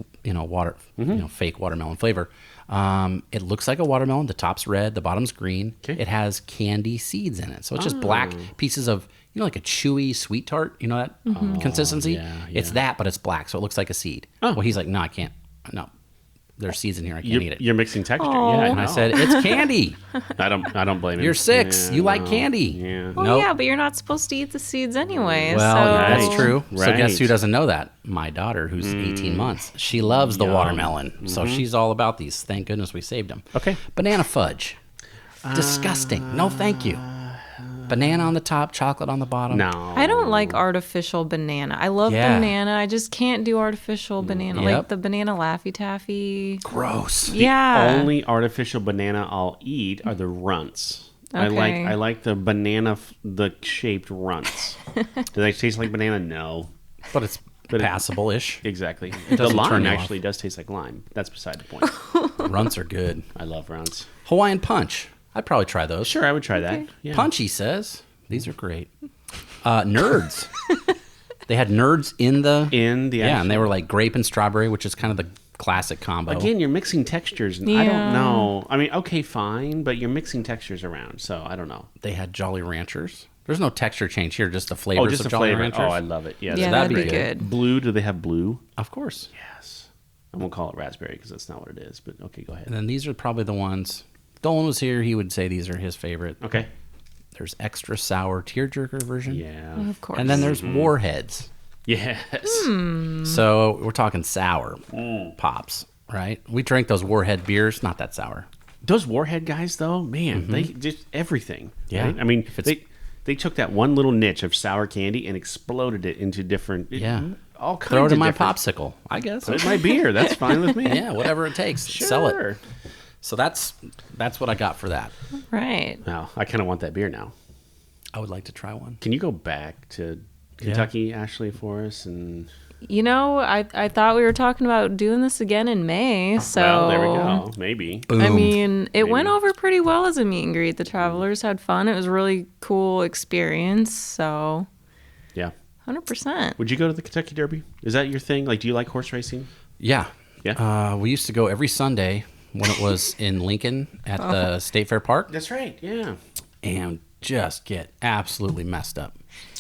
Speaker 3: fake watermelon flavor. It looks like a watermelon. The top's red, the bottom's green.
Speaker 1: Okay.
Speaker 3: It has candy seeds in it. So it's just black pieces of, like a chewy sweet tart, that consistency?
Speaker 1: yeah,
Speaker 3: It's that, but it's black, so it looks like a seed.
Speaker 1: Oh.
Speaker 3: Well, he's like, no, I can't. No, there's seeds in here. I can't eat it.
Speaker 1: You're mixing texture.
Speaker 2: Aw.
Speaker 1: Yeah,
Speaker 3: And I said, it's candy.
Speaker 1: I don't blame him.
Speaker 3: You're 6.
Speaker 1: Yeah,
Speaker 3: You like
Speaker 1: no.
Speaker 3: candy.
Speaker 1: Yeah.
Speaker 2: Well,
Speaker 3: Nope.
Speaker 2: yeah, but you're not supposed to eat the seeds anyway.
Speaker 3: Well,
Speaker 2: so.
Speaker 3: that's true. So
Speaker 1: Right.
Speaker 3: guess who doesn't know that? My daughter, who's 18 months. She loves the watermelon. So she's all about these. Thank goodness we saved them.
Speaker 1: Okay.
Speaker 3: Banana fudge. Disgusting. No, thank you. Banana on the top, chocolate on the bottom.
Speaker 1: No.
Speaker 2: I don't like artificial banana. I love
Speaker 3: Yeah.
Speaker 2: banana. I just can't do artificial banana.
Speaker 3: Yep.
Speaker 2: Like the banana Laffy Taffy.
Speaker 3: Gross.
Speaker 2: Yeah.
Speaker 1: Only artificial banana I'll eat are the runts.
Speaker 2: Okay.
Speaker 1: I like the banana, the shaped runts. Do they taste like banana? No.
Speaker 3: But it's passable-ish.
Speaker 1: Exactly. The
Speaker 3: doesn't turn
Speaker 1: lime
Speaker 3: you
Speaker 1: actually does taste like lime. That's beside the point.
Speaker 3: Runts are good.
Speaker 1: I love runts.
Speaker 3: Hawaiian punch. I'd probably try those.
Speaker 1: Sure, I would try that. Yeah.
Speaker 3: Punchy says. These are great. Nerds. They had nerds in the...
Speaker 1: In the
Speaker 3: Yeah, and they were like grape and strawberry, which is kind of the classic combo.
Speaker 1: Again, you're mixing textures, and I don't know. I mean, okay, fine, but you're mixing textures around, so I don't know.
Speaker 3: They had Jolly Ranchers. There's no texture change here, just the flavors
Speaker 1: just
Speaker 3: of
Speaker 1: the
Speaker 3: Jolly
Speaker 1: flavor.
Speaker 3: Ranchers.
Speaker 1: Oh, I love it. Yes.
Speaker 2: Yeah,
Speaker 3: that'd
Speaker 2: that'd
Speaker 3: be
Speaker 2: be
Speaker 3: good.
Speaker 2: good.
Speaker 1: Blue, do they have blue?
Speaker 3: Of course.
Speaker 1: Yes. I won't call it raspberry because that's not what it is, but okay, go ahead.
Speaker 3: And then these are probably the ones... Dolan was here, he would say these are his favorite.
Speaker 1: Okay.
Speaker 3: There's extra sour tearjerker version.
Speaker 1: Yeah.
Speaker 2: Of course.
Speaker 3: And then there's Warheads.
Speaker 1: Yes.
Speaker 3: So we're talking sour pops, right? We drank those Warhead beers, not that sour.
Speaker 1: Those Warhead guys, though, man, they just everything.
Speaker 3: Yeah.
Speaker 1: Right? I mean,
Speaker 3: If it's-
Speaker 1: they took that one little niche of sour candy and exploded it into different...
Speaker 3: Yeah.
Speaker 1: All kinds
Speaker 3: Throw it
Speaker 1: of
Speaker 3: in my
Speaker 1: different...
Speaker 3: popsicle, I guess.
Speaker 1: Put it in my beer. That's fine with me.
Speaker 3: Yeah, whatever it takes. Sell it.
Speaker 1: Sure.
Speaker 3: So that's what I got for that.
Speaker 2: Right.
Speaker 1: Now, I kind of want that beer now.
Speaker 3: I would like to try one.
Speaker 1: Can you go back to Kentucky, Ashlee, for us? And
Speaker 2: You know, I thought we were talking about doing this again in May. So
Speaker 1: well, there we go. Maybe.
Speaker 3: Boom.
Speaker 2: I mean, it went
Speaker 1: Maybe.
Speaker 2: over pretty well as a meet and greet. The travelers had fun. It was a really cool experience. So,
Speaker 1: Yeah.
Speaker 2: 100%.
Speaker 1: Would you go to the Kentucky Derby? Is that your thing? Like, do you like horse racing?
Speaker 3: Yeah.
Speaker 1: Yeah.
Speaker 3: We used to go every Sunday when it was in Lincoln at the State Fair Park.
Speaker 1: That's right. Yeah.
Speaker 3: And just get absolutely messed up.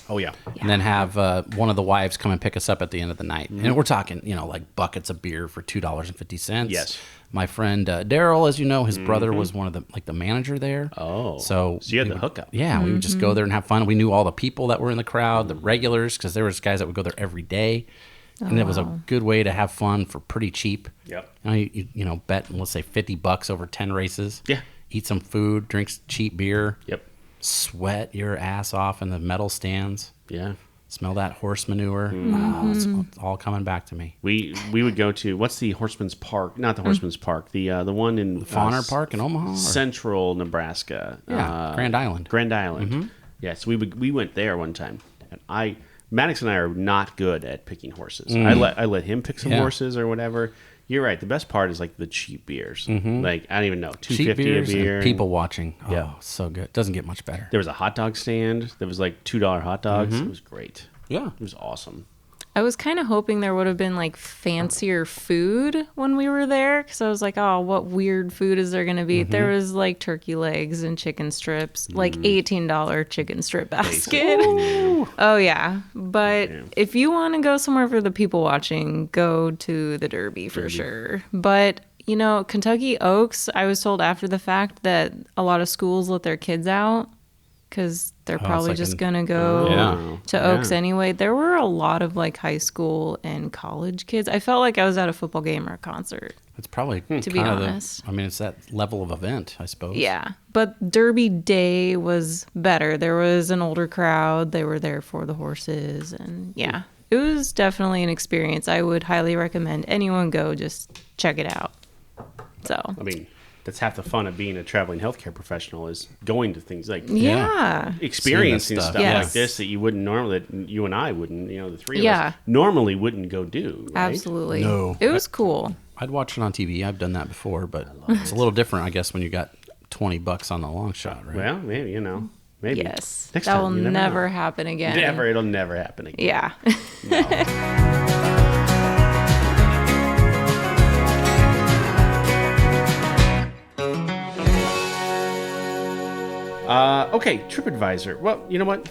Speaker 1: Oh, yeah.
Speaker 3: And then have one of the wives come and pick us up at the end of the night. And we're talking, like buckets of beer for $2.50.
Speaker 1: Yes.
Speaker 3: My friend Daryl, as you know, his brother was one of the manager there.
Speaker 1: Oh.
Speaker 3: So
Speaker 1: you had the hookup.
Speaker 3: Yeah, we would just go there and have fun. We knew all the people that were in the crowd, the regulars, because there was guys that would go there every day. And it was a good way to have fun for pretty cheap.
Speaker 1: Yep.
Speaker 3: You bet, let's say, $50 over 10 races.
Speaker 1: Yeah.
Speaker 3: Eat some food, drink cheap beer.
Speaker 1: Yep.
Speaker 3: Sweat your ass off in the metal stands.
Speaker 1: Yeah.
Speaker 3: Smell that horse manure. Oh, it's all coming back to me.
Speaker 1: We would go to, what's the Horseman's Park? Not the Horseman's Park. The one in
Speaker 3: Fauner Park in Omaha,
Speaker 1: Central Nebraska.
Speaker 3: Yeah, Grand Island.
Speaker 1: Grand Island. Yes, we went there one time, and Maddox and I are not good at picking horses. I let him pick some horses or whatever. You're right. The best part is like the cheap beers. Like, I don't even know, $2.50 a beer.
Speaker 3: And people watching. Oh,
Speaker 1: yeah,
Speaker 3: so good. Doesn't get much better.
Speaker 1: There was a hot dog stand. There was like $2 hot dogs. It was great.
Speaker 3: Yeah,
Speaker 1: it was awesome.
Speaker 2: I was kind of hoping there would have been like fancier food when we were there, because I was like, oh, what weird food is there going to be? There was like turkey legs and chicken strips, like $18 chicken strip basket. Oh, yeah. But if you want to go somewhere for the people watching, go to the Derby for sure. But, Kentucky Oaks, I was told after the fact that a lot of schools let their kids out, because they're probably just going to go to Oaks anyway. There were a lot of like high school and college kids. I felt like I was at a football game or a concert.
Speaker 3: It's probably,
Speaker 2: to be honest.
Speaker 3: It's that level of event, I suppose.
Speaker 2: Yeah. But Derby Day was better. There was an older crowd. They were there for the horses. And yeah, it was definitely an experience. I would highly recommend anyone go just check it out. So,
Speaker 1: I mean, that's half the fun of being a traveling healthcare professional, is going to things like experiencing stuff like this that you wouldn't normally, that you and I wouldn't, the three of us normally wouldn't go do. Right?
Speaker 2: Absolutely.
Speaker 3: No.
Speaker 2: It was cool.
Speaker 3: I'd watch it on TV. I've done that before, but it's a little different, I guess, when you got $20 on the long shot, right?
Speaker 1: Well, maybe, maybe.
Speaker 2: Yes.
Speaker 1: Next
Speaker 2: that
Speaker 1: time,
Speaker 2: will never happen again.
Speaker 1: It'll never happen again.
Speaker 2: Yeah.
Speaker 1: No. Okay, Tripadvisor. Well, you know what?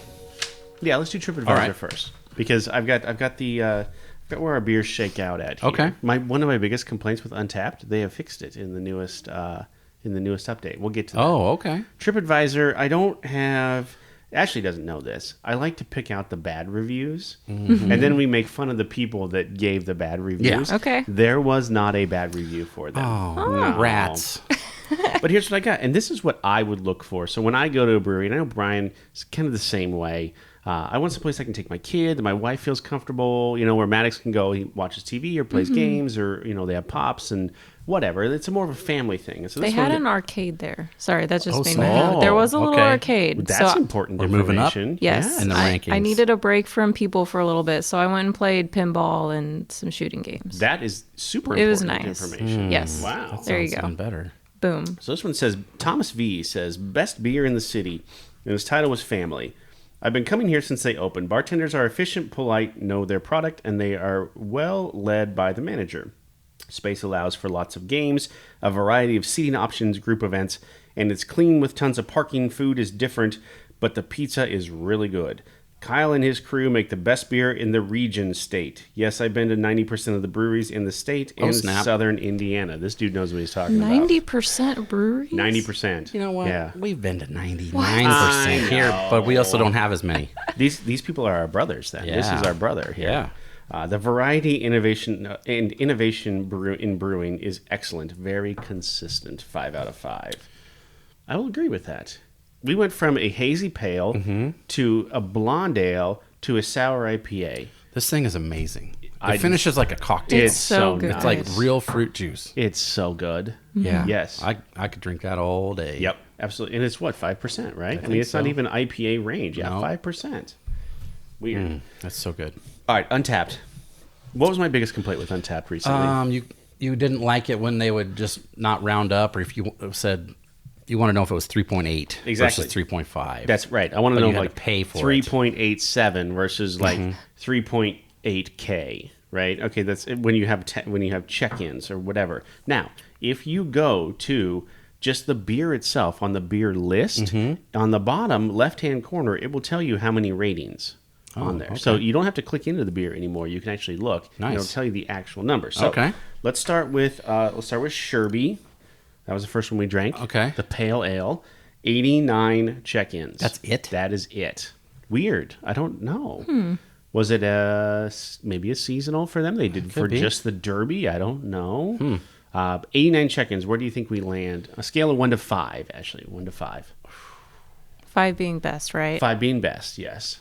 Speaker 1: Yeah, let's do Tripadvisor first, because I've got where our beers shake out at here.
Speaker 3: Okay.
Speaker 1: One of my biggest complaints with Untapped, they have fixed it in the newest update. We'll get to that.
Speaker 3: Oh, okay.
Speaker 1: Tripadvisor, I don't have. Ashley doesn't know this. I like to pick out the bad reviews, and then we make fun of the people that gave the bad reviews.
Speaker 2: Yeah. Okay.
Speaker 1: There was not a bad review for them.
Speaker 3: Oh, no. Rats.
Speaker 1: But here's what I got, and this is what I would look for. So when I go to a brewery, and I know Brian is kind of the same way, I want some place I can take my kid, that my wife feels comfortable, where Maddox can go, he watches TV or plays games, or, they have pops and whatever. It's more of a family thing. And so
Speaker 2: they had an arcade there. Sorry, that just made me
Speaker 3: small.
Speaker 2: think. There was a little arcade.
Speaker 1: That's important
Speaker 3: we're moving up.
Speaker 2: Yes.
Speaker 3: In the rankings.
Speaker 2: I needed a break from people for a little bit, so I went and played pinball and some shooting games.
Speaker 1: That is super
Speaker 2: It was
Speaker 1: important
Speaker 2: nice.
Speaker 1: information.
Speaker 2: Yes.
Speaker 1: Wow.
Speaker 2: There you go.
Speaker 3: Even better.
Speaker 2: Boom.
Speaker 1: So this one says, Thomas V says, best beer in the city. And his title was Family. I've been coming here since they opened. Bartenders are efficient, polite, know their product, and they are well led by the manager. Space allows for lots of games, a variety of seating options, group events, and it's clean with tons of parking. Food is different, but the pizza is really good. Kyle and his crew make the best beer in the region state. Yes, I've been to 90% of the breweries in the state and southern Indiana. This dude knows what he's talking
Speaker 2: 90% breweries?
Speaker 1: 90%.
Speaker 3: You know what?
Speaker 1: Yeah.
Speaker 3: We've been to 99% here, but we also don't have as many.
Speaker 1: These people are our brothers then.
Speaker 3: Yeah.
Speaker 1: This is our brother here.
Speaker 3: Yeah.
Speaker 1: The variety, innovation in brewing is excellent. Very consistent. 5 out of 5. I will agree with that. We went from a hazy pale to a blonde ale to a sour IPA.
Speaker 3: This thing is amazing. It finishes like a cocktail.
Speaker 2: It's so good.
Speaker 3: It's like real fruit juice.
Speaker 1: It's so good.
Speaker 3: Yeah.
Speaker 1: Yes.
Speaker 3: I could drink that all day.
Speaker 1: Yep. Absolutely. And it's what, 5%, right? I mean, it's
Speaker 3: so.
Speaker 1: not even IPA range. Yeah,
Speaker 3: No.
Speaker 1: 5%. Weird.
Speaker 3: That's so good.
Speaker 1: All right, Untapped. What was my biggest complaint with Untapped recently?
Speaker 3: You didn't like it when they would just not round up, or if you said you want to know if it was 3.8 versus 3.5.
Speaker 1: That's right. I want to know
Speaker 3: you had
Speaker 1: like
Speaker 3: to pay for
Speaker 1: 3.87 versus like 3.8K, right? Okay, that's when you have check-ins or whatever. Now, if you go to just the beer itself on the beer list, on the bottom left-hand corner, it will tell you how many ratings on there. Okay. So you don't have to click into the beer anymore. You can actually look. Nice. And it'll tell you the actual number. So let's start with Sherby. That was the first one we drank.
Speaker 3: Okay.
Speaker 1: The Pale Ale. 89 check-ins.
Speaker 3: That's it?
Speaker 1: That is it. Weird. I don't know. Was it maybe a seasonal for them? They did for just the Derby? I don't know. 89 check-ins. Where do you think we land? A scale of 1 to 5, Ashlee. 1 to 5.
Speaker 2: 5 being best, right?
Speaker 1: 5 being best, yes.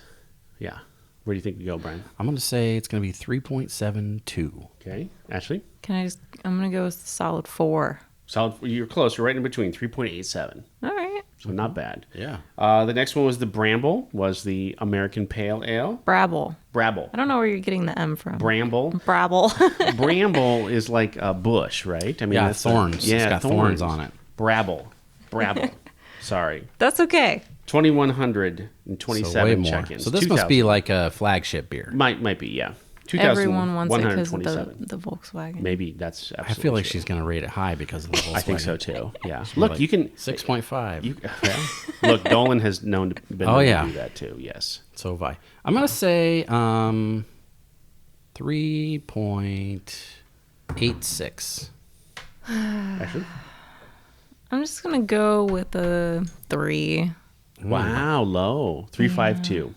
Speaker 1: Yeah. Where do you think we go, Brian?
Speaker 3: I'm going to say it's going to be 3.72.
Speaker 1: Okay. Ashlee?
Speaker 2: I'm going to go with solid 4.
Speaker 1: Solid. You're close. You're right in between. 3.87.
Speaker 2: All right.
Speaker 1: So not bad.
Speaker 3: Yeah.
Speaker 1: The next one was the Bramble. Was the American Pale Ale.
Speaker 2: Bramble.
Speaker 1: I
Speaker 2: don't know where you're getting the M from.
Speaker 1: Bramble. Bramble is like a bush, right? I mean,
Speaker 3: yeah, thorns. It's got thorns on it.
Speaker 1: Bramble. Sorry.
Speaker 2: That's okay.
Speaker 1: 2,127 check-ins.
Speaker 3: So this must be like a flagship beer.
Speaker 1: Might be, yeah.
Speaker 2: Everyone wants it because of the Volkswagen.
Speaker 1: Maybe that's absolutely
Speaker 3: I feel like
Speaker 1: true.
Speaker 3: she's going to rate it high because of the Volkswagen.
Speaker 1: I think so too. Yeah. Look, like
Speaker 3: you can 6.5.
Speaker 1: Look, Dolan has known to do that too. Yes.
Speaker 3: So have I. I'm going to say 3.86.
Speaker 1: Actually,
Speaker 2: I'm just going to go with a 3.
Speaker 1: Wow, low. 3.52.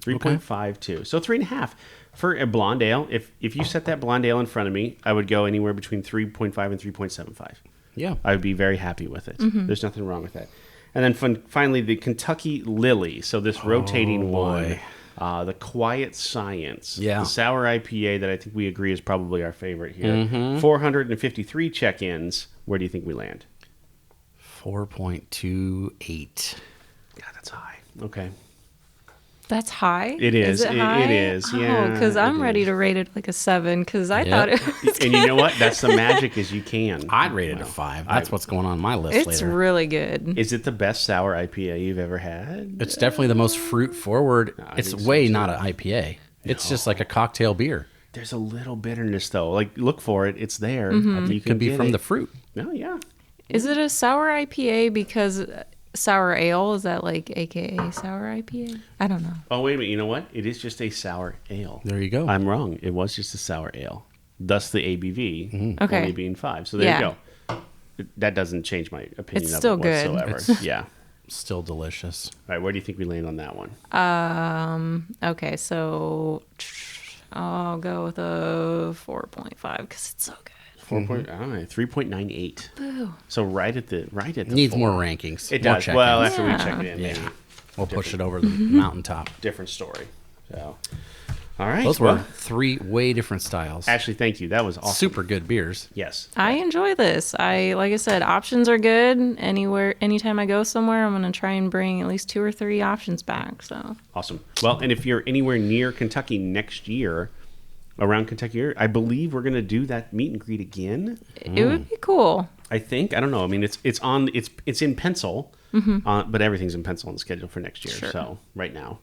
Speaker 1: 3.52. So 3.5. For a blonde ale, if you set that blonde ale in front of me, I would go anywhere between 3.5 and 3.75.
Speaker 3: Yeah.
Speaker 1: I would be very happy with it. There's nothing wrong with that. And then finally, the Kentucky Lily. So this rotating one, the Quiet Science, the sour IPA that I think we agree is probably our favorite here. 453 check-ins. Where do you think we land?
Speaker 3: 4.28.
Speaker 1: God, that's high. Okay.
Speaker 2: That's high?
Speaker 1: It is.
Speaker 2: It high?
Speaker 1: It is, yeah.
Speaker 2: Oh, because I'm ready to rate it like a 7 because I thought it was
Speaker 1: And you know what? That's the magic is you can.
Speaker 3: I'd rate it a 5. That's what's going on my list later.
Speaker 2: It's really good.
Speaker 1: Is it the best sour IPA you've ever had?
Speaker 3: It's definitely the most fruit forward. It's way not an IPA. It's just like a cocktail beer.
Speaker 1: There's a little bitterness though. Like look for it. It's there.
Speaker 3: You can be from the fruit.
Speaker 1: Oh, yeah.
Speaker 2: Is it a sour IPA because... Sour ale, is that like AKA sour IPA? I don't know.
Speaker 1: Oh, wait a minute. You know what? It is just a sour ale.
Speaker 3: There you go.
Speaker 1: I'm wrong. It was just a sour ale. Thus the ABV only being 5. So there you go. That doesn't change my opinion
Speaker 2: it's
Speaker 1: of
Speaker 2: still
Speaker 1: it
Speaker 2: good.
Speaker 1: whatsoever. Yeah.
Speaker 3: Still delicious.
Speaker 1: All right. Where do you think we land on that one?
Speaker 2: Okay, so I'll go with a 4.5 because it's so good.
Speaker 1: 3.98.
Speaker 2: Boo.
Speaker 1: So right at the
Speaker 3: needs
Speaker 1: 4.
Speaker 3: more rankings.
Speaker 1: It
Speaker 3: more
Speaker 1: does.
Speaker 3: check-ins.
Speaker 1: Well, after we check it in, maybe
Speaker 3: we'll push it over the mountaintop.
Speaker 1: Different story. So, all right.
Speaker 3: Those were 3 way different styles.
Speaker 1: Ashlee, thank you. That was awesome.
Speaker 3: Super good beers.
Speaker 1: Yes.
Speaker 2: I enjoy this. Like I said, options are good. Anytime I go somewhere, I'm going to try and bring at least 2 or 3 options back. So
Speaker 1: awesome. Well, and if you're anywhere near Kentucky next year. Around Kentucky, I believe we're going to do that meet and greet again.
Speaker 2: It would be cool.
Speaker 1: I think. I don't know. I mean, it's in pencil, but everything's in pencil on the schedule for next year. Sure. So right now,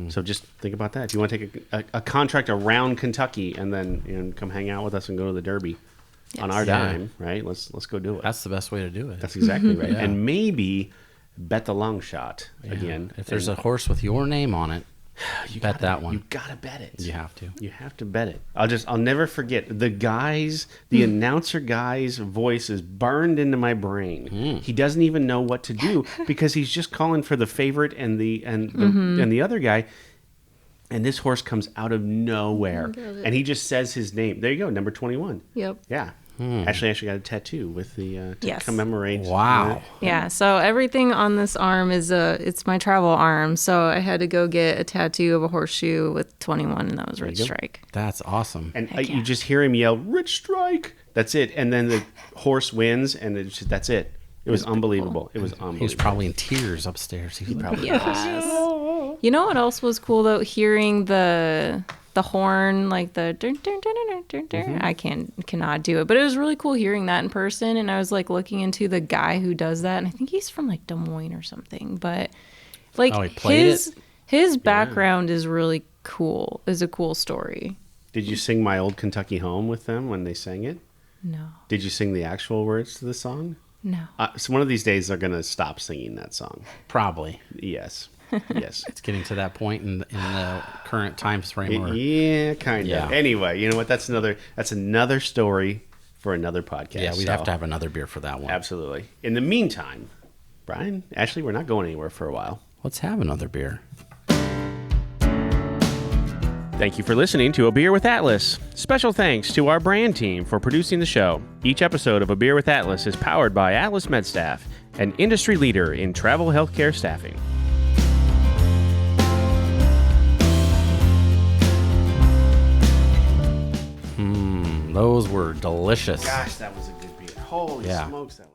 Speaker 1: so just think about that. If you want to take a contract around Kentucky and then come hang out with us and go to the Derby on our dime, right? Let's go do it.
Speaker 3: That's the best way to do it.
Speaker 1: That's exactly right. Yeah. And maybe bet the long shot again.
Speaker 3: If there's a horse with your name on it. Bet that one.
Speaker 1: You gotta bet it.
Speaker 3: You have to.
Speaker 1: You have to bet it. I'll never forget the announcer guy's voice is burned into my brain. He doesn't even know what to do because he's just calling for the favorite and the other guy, and this horse comes out of nowhere and he just says his name. There you go, number 21.
Speaker 2: Yep.
Speaker 1: Yeah. Actually got a tattoo with the to commemorate.
Speaker 3: Wow.
Speaker 2: Yeah. So everything on this arm is it's my travel arm. So I had to go get a tattoo of a horseshoe with 21, and that was Rich Strike.
Speaker 3: That's awesome.
Speaker 1: And you just hear him yell, "Rich Strike!" That's it. And then the horse wins, and that's it. It was unbelievable. It was unbelievable.
Speaker 3: He was probably in tears upstairs. He probably
Speaker 2: yes. You know what else was cool though? Hearing the horn, like the dun, dun, dun, dun, dun, dun. I cannot do it, but it was really cool hearing that in person. And I was like looking into the guy who does that, and I think he's from like Des Moines or something. But like his background is really cool. Is a cool story.
Speaker 1: Did you sing My Old Kentucky Home with them when they sang it?
Speaker 2: No.
Speaker 1: Did you sing the actual words to the song?
Speaker 2: No.
Speaker 1: So one of these days they're going to stop singing that song.
Speaker 3: Probably.
Speaker 1: Yes. Yes.
Speaker 3: It's getting to that point in the current time frame.
Speaker 1: Yeah, kind of.
Speaker 3: Yeah.
Speaker 1: Anyway, you know what? That's another story for another podcast.
Speaker 3: Yeah, we'd have to have another beer for that one.
Speaker 1: Absolutely. In the meantime, Brian, Ashlee, we're not going anywhere for a while.
Speaker 3: Let's have another beer.
Speaker 1: Thank you for listening to A Beer with Atlas. Special thanks to our brand team for producing the show. Each episode of A Beer with Atlas is powered by Atlas MedStaff, an industry leader in travel healthcare staffing.
Speaker 3: Those were delicious.
Speaker 1: Gosh, that was a good beer. Holy smokes, that was